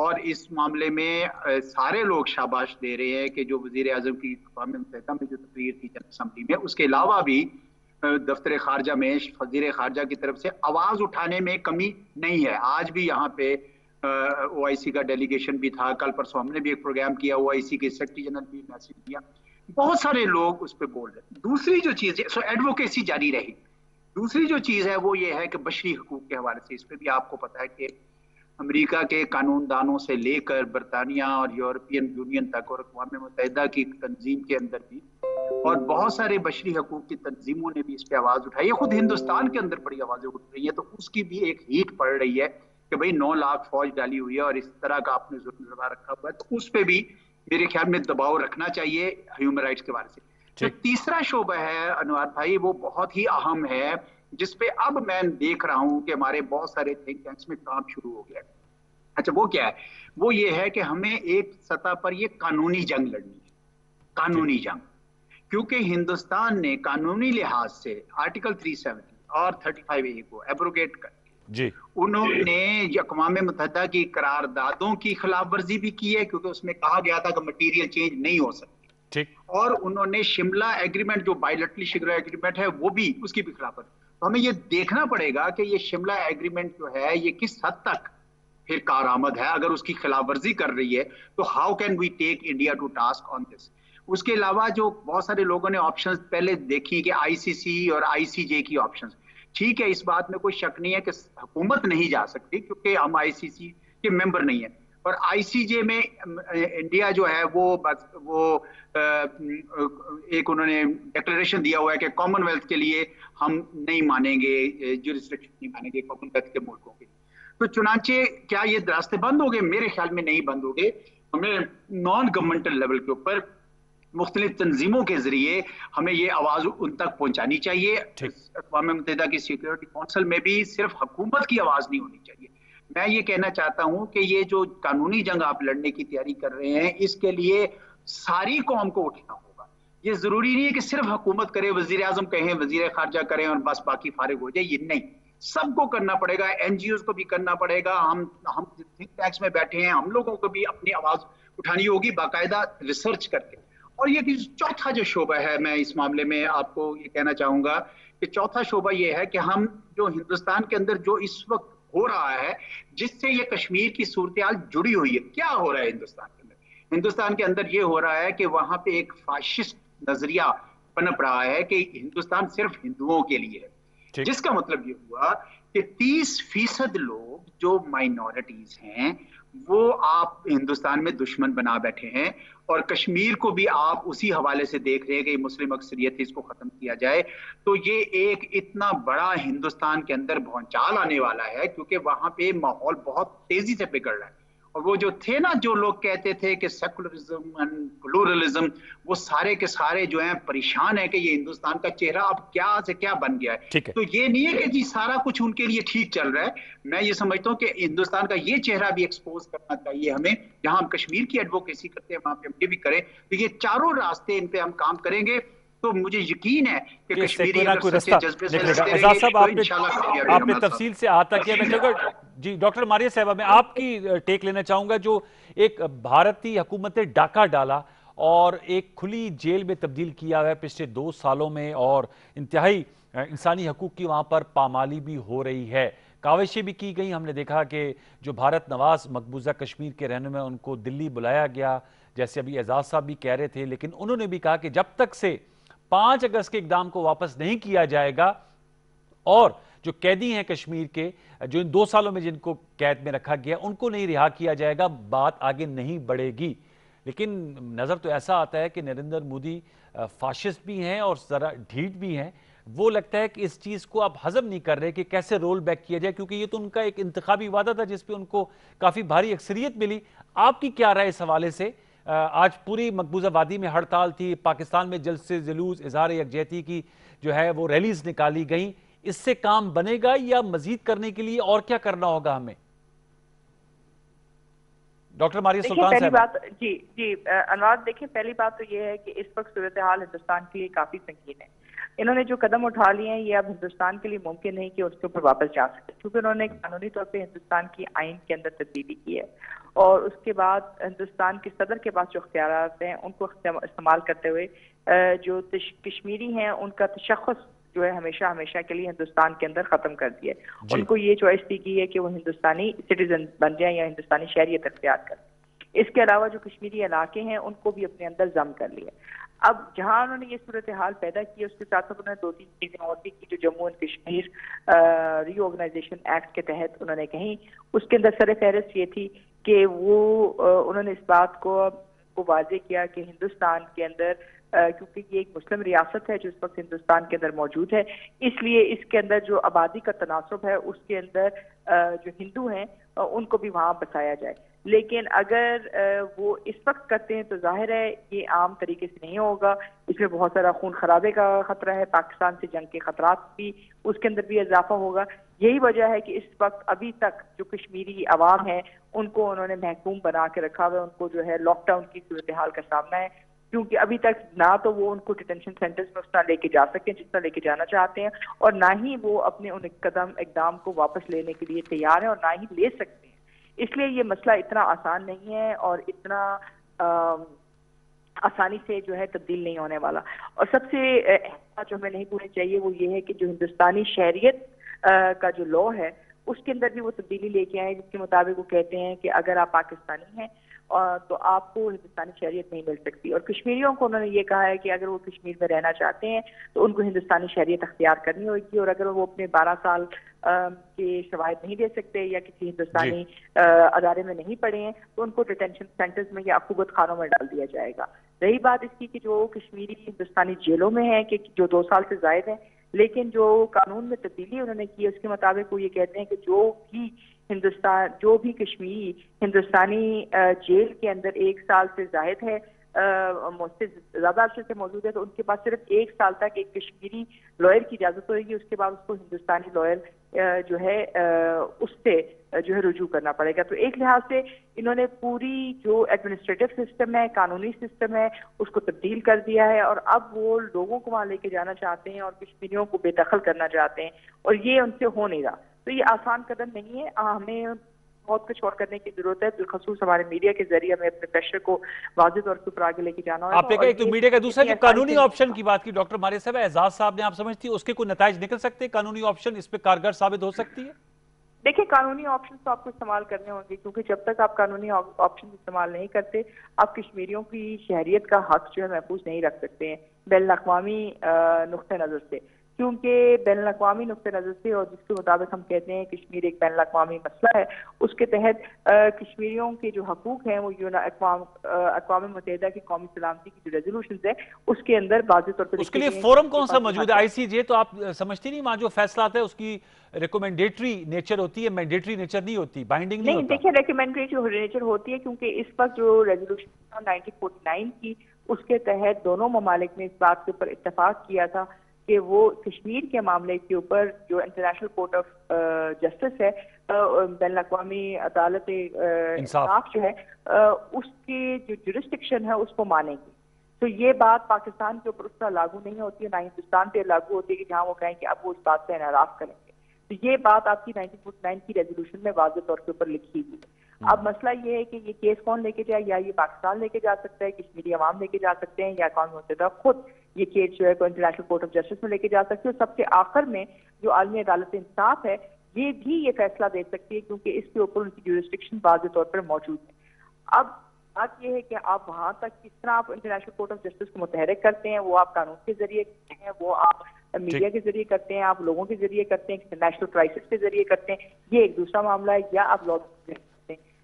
اور اس معاملے میں سارے لوگ شاباش دے رہے ہیں کہ جو وزیر اعظم کی اقوام متحدہ میں جو تقریر تھی جنرل اسمبلی میں، اس کے علاوہ بھی دفتر خارجہ میں وزیر خارجہ کی طرف سے آواز اٹھانے میں کمی نہیں ہے. آج بھی یہاں پہ او آئی سی کا ڈیلیگیشن بھی تھا، کل پرسوں ہم نے بھی ایک پروگرام کیا، او آئی سی کے سیکرٹری جنرل بھی میسج کیا، بہت سارے لوگ اس پہ بول رہے ہیں. دوسری جو چیز ہے سو ایڈوکیسی جاری رہی. دوسری جو چیز ہے وہ یہ ہے کہ بشری حقوق کے حوالے سے اس پہ بھی آپ کو پتا ہے کہ امریکہ کے قانون دانوں سے لے کر برطانیہ اور یورپین یونین تک اور اقوام متحدہ کی تنظیم کے اندر بھی اور بہت سارے بشری حقوق کی تنظیموں نے بھی اس پہ آواز اٹھائی ہے. خود ہندوستان کے اندر بڑی آوازیں اٹھ رہی ہیں، تو اس کی بھی ایک ہیٹ پڑ رہی ہے کہ بھئی 9 لاکھ فوج ڈالی ہوئی ہے اور اس طرح کا آپ نے ظلم زبا رکھا ہوا ہے، تو اس پہ بھی میرے خیال میں دباؤ رکھنا چاہیے ہیومن رائٹس کے بارے سے. جو تیسرا شعبہ ہے انوار بھائی وہ بہت ہی اہم ہے، جس پہ اب میں دیکھ رہا ہوں کہ ہمارے بہت سارے تھنک ٹینکس میں کام شروع ہو گیا ہے. اچھا وہ کیا ہے؟ وہ یہ ہے کہ ہمیں ایک سطح پر یہ قانونی جنگ لڑنی ہے. قانونی جنگ، کیونکہ ہندوستان نے قانونی لحاظ سے آرٹیکل 370 اور 35A کو ایبروگیٹ کر کے انہوں نے اقوام متحدہ کی قراردادوں کی خلاف ورزی بھی کی ہے، کیونکہ اس میں کہا گیا تھا کہ مٹیریل چینج نہیں ہو سکتی، اور انہوں نے شملہ ایگریمنٹ جو بائیلیٹرل شملہ ایگریمنٹ ہے وہ بھی اس کی بھی خلاف ورزی. تو ہمیں یہ دیکھنا پڑے گا کہ یہ شملہ ایگریمنٹ جو ہے یہ کس حد تک پھر کارآمد ہے. اگر اس کی خلاف ورزی کر رہی ہے تو how can we take India to task on this. اس کے علاوہ جو بہت سارے لوگوں نے آپشنز پہلے دیکھی کہ آئی سی سی اور آئی سی جے کی آپشنز، ٹھیک ہے اس بات میں کوئی شک نہیں ہے کہ حکومت نہیں جا سکتی کیونکہ ہم آئی سی سی کے ممبر نہیں ہیں، اور آئی سی جے میں انڈیا جو ہے وہ ایک انہوں نے ڈکلیریشن دیا ہوا ہے کہ کامن ویلتھ کے لیے ہم نہیں مانیں گے، جوریسڈکشن نہیں مانیں گے کامن ویلتھ کے ملکوں کے. تو چنانچہ کیا یہ راستے بند ہو گئے؟ میرے خیال میں نہیں بند ہو گئے. ہمیں نان گورنمنٹل لیول کے اوپر مختلف تنظیموں کے ذریعے ہمیں یہ آواز ان تک پہنچانی چاہیے. اقوام متحدہ کی سیکورٹی کونسل میں بھی صرف حکومت کی آواز نہیں ہونی چاہیے. میں یہ کہنا چاہتا ہوں کہ یہ جو قانونی جنگ آپ لڑنے کی تیاری کر رہے ہیں اس کے لیے ساری قوم کو اٹھنا ہوگا. یہ ضروری نہیں ہے کہ صرف حکومت کرے، وزیر اعظم کہیں، وزیر خارجہ کریں اور بس باقی فارغ ہو جائے. یہ نہیں، سب کو کرنا پڑے گا. این جی اوز کو بھی کرنا پڑے گا. ہم تھنک ٹینکس میں بیٹھے ہیں، ہم لوگوں کو بھی اپنی آواز اٹھانی ہوگی باقاعدہ ریسرچ کر کے. اور یہ چوتھا جو شعبہ ہے، میں اس معاملے میں آپ کو یہ کہنا چاہوں گا کہ چوتھا شعبہ یہ ہے کہ ہم جو ہندوستان کے اندر جو اس وقت ہو رہا ہے جس سے یہ کشمیر کی صورتحال جڑی ہوئی ہے، کیا ہو رہا ہے ہندوستان کے اندر؟ ہندوستان کے اندر یہ ہو رہا ہے کہ وہاں پہ ایک فاشسٹ نظریہ پنپ رہا ہے کہ ہندوستان صرف ہندوؤں کے لیے ہے، جس کا مطلب یہ ہوا کہ 30% لوگ جو مائنورٹیز ہیں وہ آپ ہندوستان میں دشمن بنا بیٹھے ہیں، اور کشمیر کو بھی آپ اسی حوالے سے دیکھ رہے ہیں کہ مسلم اکثریت ہے، اس کو ختم کیا جائے. تو یہ ایک اتنا بڑا ہندوستان کے اندر بھونچال آنے والا ہے کیونکہ وہاں پہ ماحول بہت تیزی سے بگڑ رہا ہے. اور وہ جو تھے نا جو لوگ کہتے تھے کہ سیکولرزم اینڈ پلورلزم، وہ سارے کے سارے جو ہیں پریشان ہیں کہ یہ ہندوستان کا چہرہ اب کیا سے کیا بن گیا ہے. تو یہ نہیں ہے کہ جی سارا کچھ ان کے لیے ٹھیک چل رہا ہے. میں یہ سمجھتا ہوں کہ ہندوستان کا یہ چہرہ بھی ایکسپوز کرنا چاہیے ہمیں. جہاں ہم کشمیر کی ایڈوکیسی کرتے ہیں وہاں پہ ہم یہ بھی کریں. تو یہ چاروں راستے ان پہ ہم کام کریں گے تو مجھے یقین ہے کہ کشمیری اگر سچے جذبے سے لڑیں گے تو انشاءاللہ کامیابی آپ نے تفصیل سے احاطہ کیا. جی ڈاکٹر ماریہ صاحبہ، میں آپ کی ٹیک لینا چاہوں گا. جو ایک بھارتی حکومت نے ڈاکہ ڈالا اور ایک کھلی جیل میں تبدیل کیا ہے پچھلے 2 سالوں میں، اور انتہائی انسانی حقوق کی وہاں پر پامالی بھی ہو رہی ہے، کاوشیں بھی کی گئی. ہم نے دیکھا کہ جو بھارت نواز مقبوضہ کشمیر کے رہنما ان کو دلی بلایا گیا، جیسے ابھی اعزاز صاحب بھی کہہ رہے تھے، لیکن انہوں نے بھی کہا کہ جب تک سے 5 اگست کے اقدام کو واپس نہیں کیا جائے گا اور جو قیدی ہیں کشمیر کے، جو ان 2 سالوں میں جن کو قید میں رکھا گیا ان کو نہیں رہا کیا جائے گا، بات آگے نہیں بڑھے گی. لیکن نظر تو ایسا آتا ہے کہ نریندر مودی فاشسٹ بھی ہیں اور ذرا ڈھیٹ بھی ہیں. وہ لگتا ہے کہ اس چیز کو آپ ہضم نہیں کر رہے کہ کیسے رول بیک کیا جائے، کیونکہ یہ تو ان کا ایک انتخابی وعدہ تھا جس پہ ان کو کافی بھاری اکثریت ملی. آپ کی کیا رائے اس حوالے سے؟ آج پوری مقبوضہ وادی میں ہڑتال تھی، پاکستان میں جلسے جلوس اظہار یکجہتی کی جو ہے وہ ریلیز نکالی گئیں. اس سے کام بنے گا یا مزید کرنے کے لیے اور کیا کرنا ہوگا ہمیں؟ ڈاکٹر ماریہ دیکھیں سلطان پہلی صاحب، بات جی انوار، دیکھیں پہلی بات تو یہ ہے کہ اس وقت صورتحال ہندوستان کے لیے کافی سنگین ہے. انہوں نے جو قدم اٹھا لیے ہیں یہ اب ہندوستان کے لیے ممکن نہیں کہ اس کے اوپر واپس جا سکے، کیونکہ انہوں نے قانونی طور پہ ہندوستان کی آئین کے اندر تبدیلی کی ہے، اور اس کے بعد ہندوستان کے صدر کے پاس جو اختیارات ہیں ان کو استعمال کرتے ہوئے جو کشمیری ہیں ان کا تشخص جو ہے ہمیشہ کے لیے ہندوستان کے اندر ختم کر دیا ہے. ان کو یہ چوائس دی گئی ہے کہ وہ ہندوستانی سٹیزن بن جائیں یا ہندوستانی شہریت اختیار کریں. اس کے علاوہ جو کشمیری علاقے ہیں ان کو بھی اپنے اندر ضم کر لیا. اب جہاں انہوں نے یہ صورتحال پیدا کی اس کے ساتھ ساتھ انہوں نے 2-3 چیزیں اور بھی کی جو Jammu and Kashmir reorganisation act کے تحت انہوں نے کہیں. اس کے اندر سر فہرست یہ تھی کہ وہ انہوں نے اس بات کو واضح کیا کہ ہندوستان کے اندر کیونکہ یہ ایک مسلم ریاست ہے جو اس وقت ہندوستان کے اندر موجود ہے، اس لیے اس کے اندر جو آبادی کا تناسب ہے اس کے اندر جو ہندو ہیں ان کو بھی وہاں بسایا جائے. لیکن اگر وہ اس وقت کرتے ہیں تو ظاہر ہے یہ عام طریقے سے نہیں ہوگا، اس میں بہت سارا خون خرابے کا خطرہ ہے، پاکستان سے جنگ کے خطرات بھی اس کے اندر بھی اضافہ ہوگا. یہی وجہ ہے کہ اس وقت ابھی تک جو کشمیری عوام ہے ان کو انہوں نے محکوم بنا کے رکھا ہوا ہے، ان کو جو ہے لاک ڈاؤن کی صورتحال کا سامنا ہے، کیونکہ ابھی تک نہ تو وہ ان کو ڈیٹینشن سینٹرز میں اس طرح لے کے جا سکیں جس طرح لے کے جانا چاہتے ہیں، اور نہ ہی وہ اپنے ان اقدام کو واپس لینے کے لیے تیار ہیں اور نہ ہی لے سکتے ہیں. اس لیے یہ مسئلہ اتنا آسان نہیں ہے اور اتنا آسانی سے جو ہے تبدیل نہیں ہونے والا. اور سب سے جو ہمیں نہیں بھولنی چاہیے وہ یہ ہے کہ جو ہندوستانی شہریت کا جو لا ہے اس کے اندر بھی وہ تبدیلی لے کے آئے جس کے مطابق وہ کہتے ہیں کہ اگر آپ پاکستانی ہیں تو آپ کو ہندوستانی شہریت نہیں مل سکتی. اور کشمیریوں کو انہوں نے یہ کہا ہے کہ اگر وہ کشمیر میں رہنا چاہتے ہیں تو ان کو ہندوستانی شہریت اختیار کرنی ہوگی، اور اگر وہ اپنے 12 سال کے شواہد نہیں دے سکتے یا کسی ہندوستانی ادارے میں نہیں پڑھے ہیں تو ان کو ڈیٹینشن سینٹرز میں یا عقوبت خانوں میں ڈال دیا جائے گا. رہی بات اس کی کہ جو کشمیری ہندوستانی جیلوں میں ہیں کہ جو 2 سال سے زائد ہیں، لیکن جو قانون میں تبدیلی انہوں نے کی اس کے مطابق وہ یہ کہتے ہیں کہ جو بھی کشمیری ہندوستانی جیل کے اندر 1 سال سے زائد ہے زیادہ عرصے سے موجود ہے تو ان کے پاس صرف 1 سال تک ایک کشمیری لائر کی اجازت ہوگی، اس کے بعد اس کو ہندوستانی لائر جو ہے اس سے جو ہے رجوع کرنا پڑے گا. تو ایک لحاظ سے انہوں نے پوری جو ایڈمنسٹریٹو سسٹم ہے، قانونی سسٹم ہے، اس کو تبدیل کر دیا ہے، اور اب وہ لوگوں کو وہاں لے کے جانا چاہتے ہیں اور کشمیریوں کو بے دخل کرنا چاہتے ہیں، اور یہ ان سے ہو نہیں رہا. تو یہ آسان قدم نہیں ہے، ہمیں بہت کچھ اور کرنے کی ضرورت ہے، بالخصوص ہمارے میڈیا کے ذریعے ہمیں اپنے پریشر کو واضح طور پر آگے لے کے جانا ہوگا. آپ نے کہا ایک تو میڈیا کا دوسرا جو قانونی آپشن کی بات کی ڈاکٹر ماریہ صاحب، اعزاز صاحب نے، آپ سمجھتی ہے اس کے کوئی نتائج نکل سکتے ہیں؟ قانونی آپشن اس پہ کارگر ثابت ہو سکتی ہے؟ دیکھیں قانونی آپشن تو آپ کو استعمال کرنے ہوں گے، کیونکہ جب تک آپ قانونی آپشن استعمال نہیں کرتے آپ کشمیریوں کی شہریت کا حق جو ہے محفوظ نہیں رکھ سکتے ہیں بین الاقوامی نقطہ نظر سے. کیونکہ بین الاقوامی نقطہ نظر سے اور جس کے مطابق ہم کہتے ہیں کشمیر ایک بین الاقوامی مسئلہ ہے، اس کے تحت کشمیریوں کے جو حقوق ہیں وہ اقوام متحدہ کی قومی سلامتی کی جو ریزولوشنز ہیں اس کے اندر واضح طور پر اس کے لیے فورم کون سا موجود ہے؟ آئی سی جے تو آپ سمجھتی نہیں وہاں جو فیصلہ آتا ہے اس کی ریکومنڈیٹری نیچر ہوتی ہے، مینڈیٹری نیچر نہیں ہوتی، بائنڈنگ نہیں ہوتا؟ دیکھیں ریکومنڈیٹری نیچر ہوتی ہے کیونکہ اس وقت جو ریزولوشن 1949 کی اس کے تحت دونوں ممالک نے اس بات کے اوپر اتفاق کیا تھا کہ وہ کشمیر کے معاملے کے اوپر جو انٹرنیشنل کورٹ آف جسٹس ہے، بین الاقوامی عدالت انصاف جو ہے، اس کی جو جورسڈکشن ہے اس کو مانے گی. تو یہ بات پاکستان کے اوپر اس طرح لاگو نہیں ہوتی ہے، نہ ہندوستان پہ لاگو ہوتی ہے کہ جہاں وہ کہیں کہ اب وہ اس بات سے انحراف کریں گے. تو یہ بات آپ کی 1949 کی ریزولوشن میں واضح طور کے اوپر لکھی گئی. اب مسئلہ یہ ہے کہ یہ کیس کون لے کے جائے، یا یہ پاکستان لے کے جا سکتا ہے، کشمیری عوام لے کے جا سکتے ہیں، یا اقوام متحدہ خود یہ کیس جو ہے انٹرنیشنل کورٹ آف جسٹس میں لے کے جا سکتے ہیں. سب سے آخر میں جو عالمی عدالت انصاف ہے یہ بھی یہ فیصلہ دے سکتی ہے کیونکہ اس کے اوپر ان کی جورسڈکشن واضح طور پر موجود ہے. اب بات یہ ہے کہ آپ وہاں تک کس طرح آپ انٹرنیشنل کورٹ آف جسٹس کو متحرک کرتے ہیں، وہ آپ قانون کے ذریعے کرتے ہیں، وہ آپ میڈیا کے ذریعے کرتے ہیں، آپ لوگوں کے ذریعے کرتے ہیں، نیشنل کرائسس کے ذریعے کرتے ہیں، یہ ایک دوسرا معاملہ ہے، یا آپ لاء کرتے ہیں.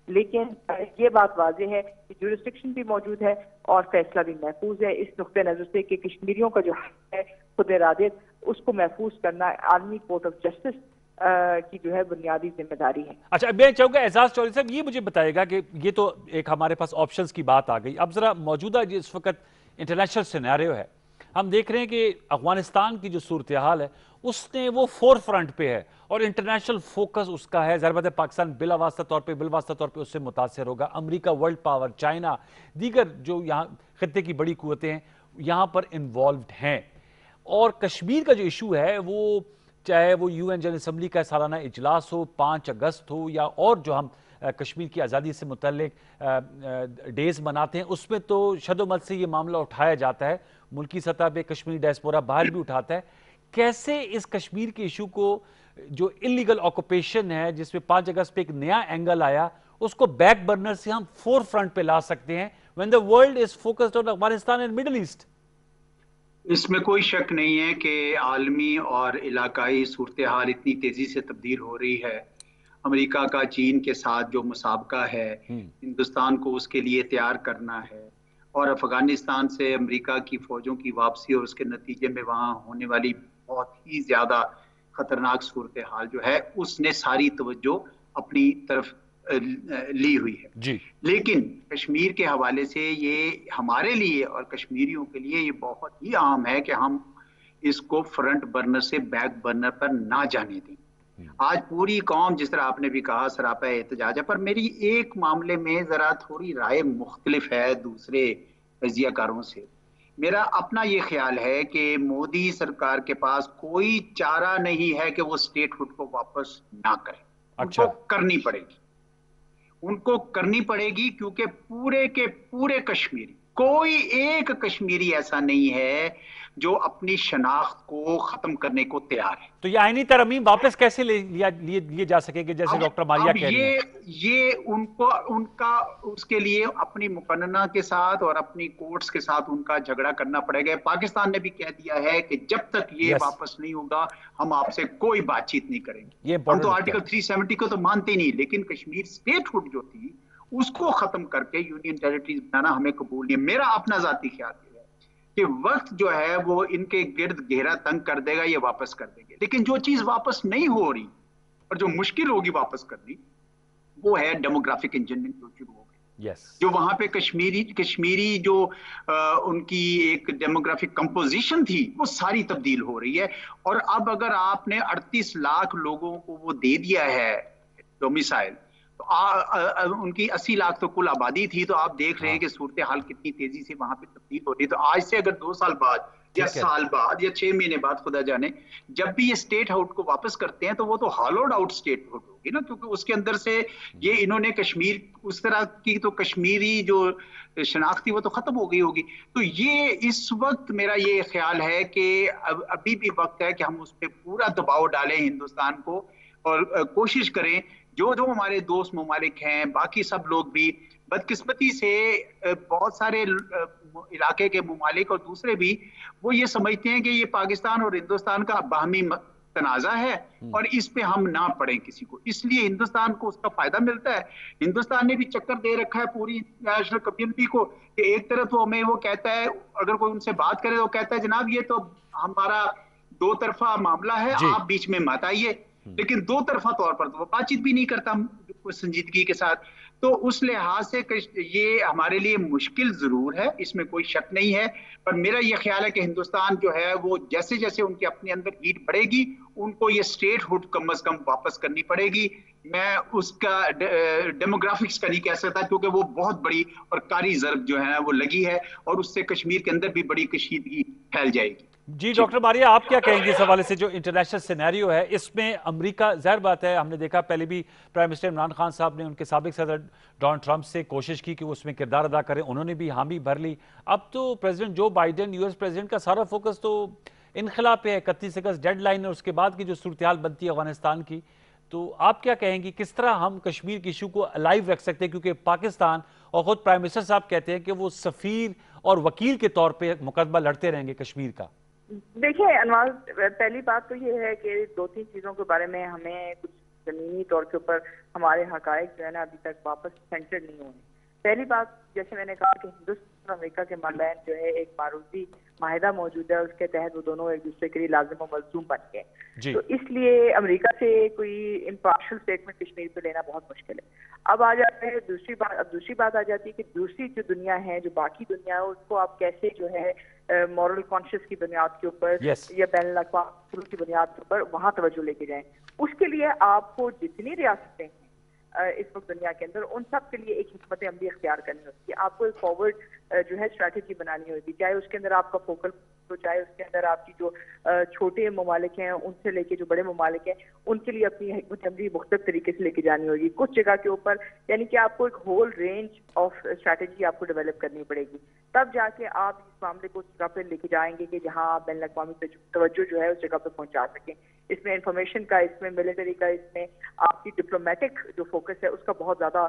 لیکن یہ بات واضح ہے کہ جورسڈکشن بھی موجود ہے اور فیصلہ بھی محفوظ ہے اس نقطہ نظر سے کہ کشمیریوں کا جو حق ہے خود ارادیت اس کو محفوظ کرنا عالمی کورٹ آف جسٹس کی جو ہے بنیادی ذمہ داری ہے. اچھا میں چاہوں گا اعزاز چودھری صاحب یہ مجھے بتائے گا کہ یہ تو ایک ہمارے پاس آپشنز کی بات آ گئی، اب ذرا موجودہ جس وقت انٹرنیشنل سینیریو ہے ہم دیکھ رہے ہیں کہ افغانستان کی جو صورتحال ہے اس نے وہ فور فرنٹ پہ ہے اور انٹرنیشنل فوکس اس کا ہے. ظاہر بات ہے پاکستان بلا واسطہ طور پہ اس سے متاثر ہوگا. امریکہ، ورلڈ پاور، چائنا، دیگر جو یہاں خطے کی بڑی قوتیں ہیں یہاں پر انوالوڈ ہیں. اور کشمیر کا جو ایشو ہے وہ چاہے وہ یو این جنرل اسمبلی کا سالانہ اجلاس ہو، 5 اگست ہو، یا اور جو ہم کشمیر کی آزادی سے متعلق ڈیز مناتے ہیں، اس میں تو شد و مت سے یہ معاملہ اٹھایا جاتا ہے. ملکی سطح پہ کشمیری ڈائسپورا باہر بھی اٹھاتا ہے. کیسے اس کشمیر کے ایشو کو جو انلیگل آکوپیشن ہے جس میں 5 اگست پہ ایک نیا اینگل آیا، اس کو بیک برنر سے ہم فور فرنٹ پہ لا سکتے ہیں when the world is focused on Afghanistan and Middle East؟ اس میں کوئی شک نہیں ہے کہ عالمی اور علاقائی صورتحال اتنی تیزی سے تبدیل ہو رہی ہے. امریکہ کا چین کے ساتھ جو مسابقہ ہے، ہندوستان کو اس کے لیے تیار کرنا ہے، اور افغانستان سے امریکہ کی فوجوں کی واپسی اور اس کے نتیجے میں وہاں ہونے والی بہت ہی زیادہ خطرناک صورتحال جو ہے، اس نے ساری توجہ اپنی طرف لی ہوئی ہے. جی لیکن کشمیر کے حوالے سے یہ ہمارے لیے اور کشمیریوں کے لیے یہ بہت ہی اہم ہے کہ ہم اس کو فرنٹ برنر سے بیک برنر پر نہ جانے دیں. آج پوری قوم، جس طرح آپ نے بھی کہا، سراپا احتجاج ہے، پر میری ایک معاملے میں ذرا تھوڑی رائے مختلف ہے دوسرے تجزیہ کاروں سے. میرا اپنا یہ خیال ہے کہ مودی سرکار کے پاس کوئی چارہ نہیں ہے کہ وہ اسٹیٹ ہوڈ کو واپس نہ کرے. ان کو کرنی پڑے گی، ان کو کرنی پڑے گی، کیونکہ پورے کے پورے کشمیری، کوئی ایک کشمیری ایسا نہیں ہے جو اپنی شناخت کو ختم کرنے کو تیار ہے. تو یہ آئینی ترمیم واپس کیسے لیے جا سکے گے جیسے ڈاکٹر ماریہ کہہ رہی ہیں؟ یہ ان کا اس کے لیے اپنی مقننہ کے ساتھ اور اپنی کورٹس کے ساتھ ان کا جھگڑا کرنا پڑے گا. پاکستان نے بھی کہہ دیا ہے کہ جب تک یہ واپس نہیں ہوگا ہم آپ سے کوئی بات چیت نہیں کریں گے. ہم تو آرٹیکل 370 کو تو مانتے ہی نہیں، لیکن کشمیر اسٹیٹ ہوڈ جو تھی اس کو ختم کر کے یونین ٹیریٹریز بنانا ہمیں قبول نہیں. میرا اپنا ذاتی خیال یہ ہے کہ وقت جو ہے وہ ان کے گرد گھیرا تنگ کر دے گا، یہ واپس کر دیں گے. لیکن جو چیز واپس نہیں ہو رہی اور جو مشکل ہوگی واپس کرنی، وہ ہے ڈیموگرافک انجینئرنگ جو شروع ہو گئی. جو وہاں پہ کشمیری جو ان کی ایک ڈیموگرافک کمپوزیشن تھی وہ ساری تبدیل ہو رہی ہے. اور اب اگر آپ نے 38 لاکھ لوگوں کو وہ دے دیا ہے ڈومیسائل، تو ان کی 80 لاکھ تو کل آبادی تھی، تو آپ دیکھ رہے ہیں کہ صورتحال کتنی تیزی سے وہاں پہ تبدیل ہو رہی ہے. تو آج سے اگر 2 سال بعد یا سال بعد یا 6 مہینے بعد، خدا جانے، جب بھی یہ اسٹیٹ ہوڈ کو واپس کرتے ہیں تو وہ تو ہالوڈ آؤٹ اسٹیٹ ہوڈ ہوگی نا، کیونکہ اس کے اندر سے یہ انہوں نے کشمیر اس طرح کی تو کشمیری جو شناخت تھی وہ تو ختم ہو گئی ہوگی. تو یہ اس وقت میرا یہ خیال ہے کہ ابھی بھی وقت ہے کہ ہم اس پہ پورا دباؤ ڈالیں ہندوستان کو، اور کوشش کریں جو ہمارے دوست ممالک ہیں، باقی سب لوگ بھی. بدقسمتی سے بہت سارے علاقے کے ممالک اور دوسرے بھی وہ یہ سمجھتے ہیں کہ یہ پاکستان اور ہندوستان کا باہمی تنازع ہے اور اس پہ ہم نہ پڑیں کسی کو. اس لیے ہندوستان کو اس کا فائدہ ملتا ہے. ہندوستان نے بھی چکر دے رکھا ہے پوری انٹرنیشنل کمیونٹی کو کہ ایک طرف وہ ہمیں وہ کہتا ہے، اگر کوئی ان سے بات کرے تو کہتا ہے جناب یہ تو ہمارا 2 طرفہ معاملہ ہے، آپ بیچ میں مت آئیے. لیکن 2 طرفہ طور پر تو وہ بات چیت بھی نہیں کرتا سنجیدگی کے ساتھ. تو اس لحاظ سے یہ ہمارے لیے مشکل ضرور ہے، اس میں کوئی شک نہیں ہے. پر میرا یہ خیال ہے کہ ہندوستان جو ہے وہ جیسے جیسے ان کے اپنے اندر ہیٹ بڑھے گی، ان کو یہ اسٹیٹ ہوڈ کم از کم واپس کرنی پڑے گی. میں اس کا ڈیموگرافکس کا نہیں کہہ سکتا، کیونکہ وہ بہت بڑی اور کاری ضرب جو ہے وہ لگی ہے، اور اس سے کشمیر کے اندر بھی بڑی کشیدگی پھیل جائے گی. جی ڈاکٹر ماریہ، آپ کیا کہیں گے اس حوالے سے جو انٹرنیشنل سینیریو ہے اس میں امریکہ، ظاہر بات ہے ہم نے دیکھا پہلے بھی پرائم منسٹر عمران خان صاحب نے ان کے سابق صدر ڈونلڈ ٹرمپ سے کوشش کی کہ وہ اس میں کردار ادا کریں، انہوں نے بھی حامی بھر لی. اب تو president Joe Biden, U S president کا سارا فوکس تو انخلا پہ ہے. 31 اگست ڈیڈ لائن ہے، اس کے بعد کی جو صورتحال بنتی ہے افغانستان کی. تو آپ کیا کہیں گی کس طرح ہم کشمیر کی ایشو کو الائیو رکھ سکتے ہیں، کیونکہ پاکستان اور خود پرائم منسٹر صاحب کہتے ہیں کہ وہ سفیر اور وکیل کے طور پہ مقدمہ لڑتے رہیں گے کشمیر کا. دیکھیں انواز، پہلی بات تو یہ ہے کہ 2-3 چیزوں کے بارے میں ہمیں کچھ زمینی طور کے اوپر ہمارے حقائق جو ہے نا ابھی تک واپس سینٹر نہیں ہوئے. پہلی بات جیسے میں نے کہا کہ ہندوستان اور امریکہ کے مابین جو ہے ایک معروضی معاہدہ موجود ہے، اس کے تحت وہ دونوں ایک دوسرے کے لیے لازم و ملزوم بن گئے، تو اس لیے امریکہ سے کوئی امپارشل اسٹیٹمنٹ کشمیر پہ لینا بہت مشکل ہے۔ اب آ جاتے ہیں دوسری بات آ جاتی ہے کہ دوسری جو دنیا ہے، جو باقی دنیا ہے، اس کو آپ کیسے جو ہے مورل کانشیس کی بنیاد کے اوپر یا بین الاقوامی کی بنیاد کے اوپر وہاں توجہ لے کے جائیں۔ اس کے لیے آپ کو جتنی ریاستیں ہیں اس وقت دنیا کے اندر، ان سب کے لیے ایک حکمت عملی اختیار کرنی ہوتی ہے۔ آپ کو ایک فارورڈ جو ہے اسٹریٹجی بنانی ہوگی، چاہے اس کے اندر آپ کا فوکل تو چاہے اس کے اندر آپ کی جو چھوٹے ممالک ہیں ان سے لے کے جو بڑے ممالک ہیں ان کے لیے اپنی حکمت عملی مختلف طریقے سے لے کے جانی ہوگی۔ کچھ جگہ کے اوپر یعنی کہ آپ کو ایک ہول رینج آف اسٹریٹجی آپ کو ڈیولپ کرنی پڑے گی، تب جا کے آپ اس معاملے کو اس جگہ پہ لے کے جائیں گے کہ جہاں آپ بین الاقوامی توجہ جو ہے اس جگہ پہ پہنچا سکیں۔ اس میں انفارمیشن کا، اس میں ملٹری کا، اس میں آپ کی ڈپلومیٹک جو فوکس ہے اس کا بہت زیادہ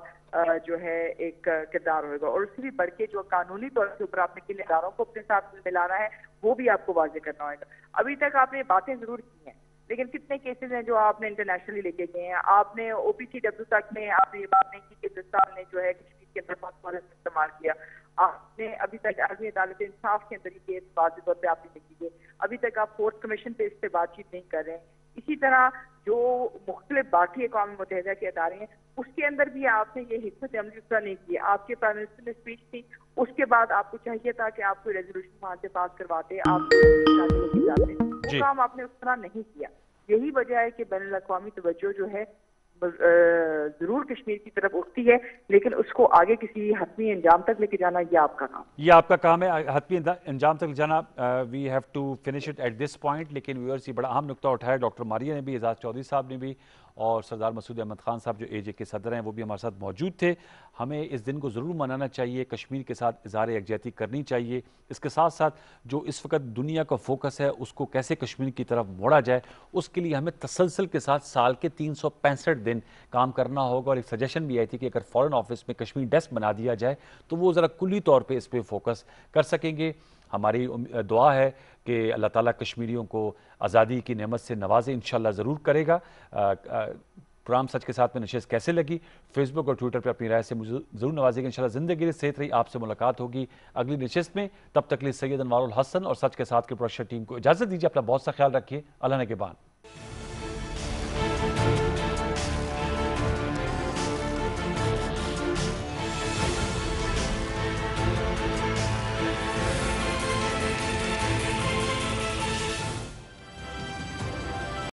جو ہے ایک کردار ہوئے گا، اور اس سے بھی بڑھ کے جو قانونی طور کے اوپر آپ نے کن اداروں کو اپنے ساتھ ملانا ہے وہ بھی آپ کو واضح کرنا ہوگا۔ ابھی تک آپ نے باتیں ضرور کی ہیں، لیکن کتنے کیسز ہیں جو آپ نے انٹرنیشنلی لے کے گئے ہیں؟ آپ نے او پی سی ڈبلیو تک میں آپ نے یہ بات نہیں کی کہ پاکستان نے جو ہے کشمیر کے اندر فاسفورس استعمال کیا۔ آپ نے ابھی تک عالمی عدالت انصاف کے اندر یہ کیس واضح طور پہ آپ نے لکھی ہے، ابھی تک آپ فورس کمیشن پہ اس پہ بات چیت نہیں کر رہے ہیں۔ اسی طرح جو مختلف باقی اقوام متحدہ کے ادارے ہیں اس کے اندر بھی آپ نے یہ حکمت عملی اس طرح نہیں کی۔ آپ کے پرائم منسٹر نے اسپیچ تھی، اس کے بعد آپ کو چاہیے تھا کہ آپ کوئی ریزولوشن وہاں سے پاس کرواتے، آپ جاتے، وہ کام آپ نے اس طرح نہیں کیا۔ یہی وجہ ہے کہ بین الاقوامی توجہ جو ہے ضرور کشمیر کی طرف اٹھتی ہے، لیکن اس کو آگے کسی حتمی انجام تک لے کے جانا یہ آپ کا کام، یہ آپ کا کام ہے حتمی انجام تک جانا۔ We have to finish it at this point, لیکن ویورز یہ بڑا اہم نقطہ اٹھایا ڈاکٹر ماریہ نے بھی، اعزاز چودھری صاحب نے بھی، اور سردار مسعود احمد خان صاحب جو اے جے کے صدر ہیں وہ بھی ہمارے ساتھ موجود تھے۔ ہمیں اس دن کو ضرور منانا چاہیے، کشمیر کے ساتھ اظہار یکجہتی کرنی چاہیے، اس کے ساتھ ساتھ جو اس وقت دنیا کا فوکس ہے اس کو کیسے کشمیر کی طرف موڑا جائے، اس کے لیے ہمیں تسلسل کے ساتھ سال کے 365 دن کام کرنا ہوگا۔ اور ایک سجیشن بھی آئی تھی کہ اگر فورن آفس میں کشمیر ڈیسک بنا دیا جائے تو وہ ذرا کلی طور پہ اس پہ فوکس کر سکیں گے۔ ہماری دعا ہے کہ اللہ تعالیٰ کشمیریوں کو آزادی کی نعمت سے نوازے، انشاءاللہ ضرور کرے گا۔ پروگرام سچ کے ساتھ میں نشست کیسے لگی، فیس بک اور ٹویٹر پہ اپنی رائے سے مجھے ضرور نوازے گا۔ انشاءاللہ زندگی صحت رہی، آپ سے ملاقات ہوگی اگلی نشست میں۔ تب تک لیے سید انوار الحسن اور سچ کے ساتھ کی پروڈکشن ٹیم کو اجازت دیجیے، اپنا بہت سا خیال رکھیے، اللہ نگہبان۔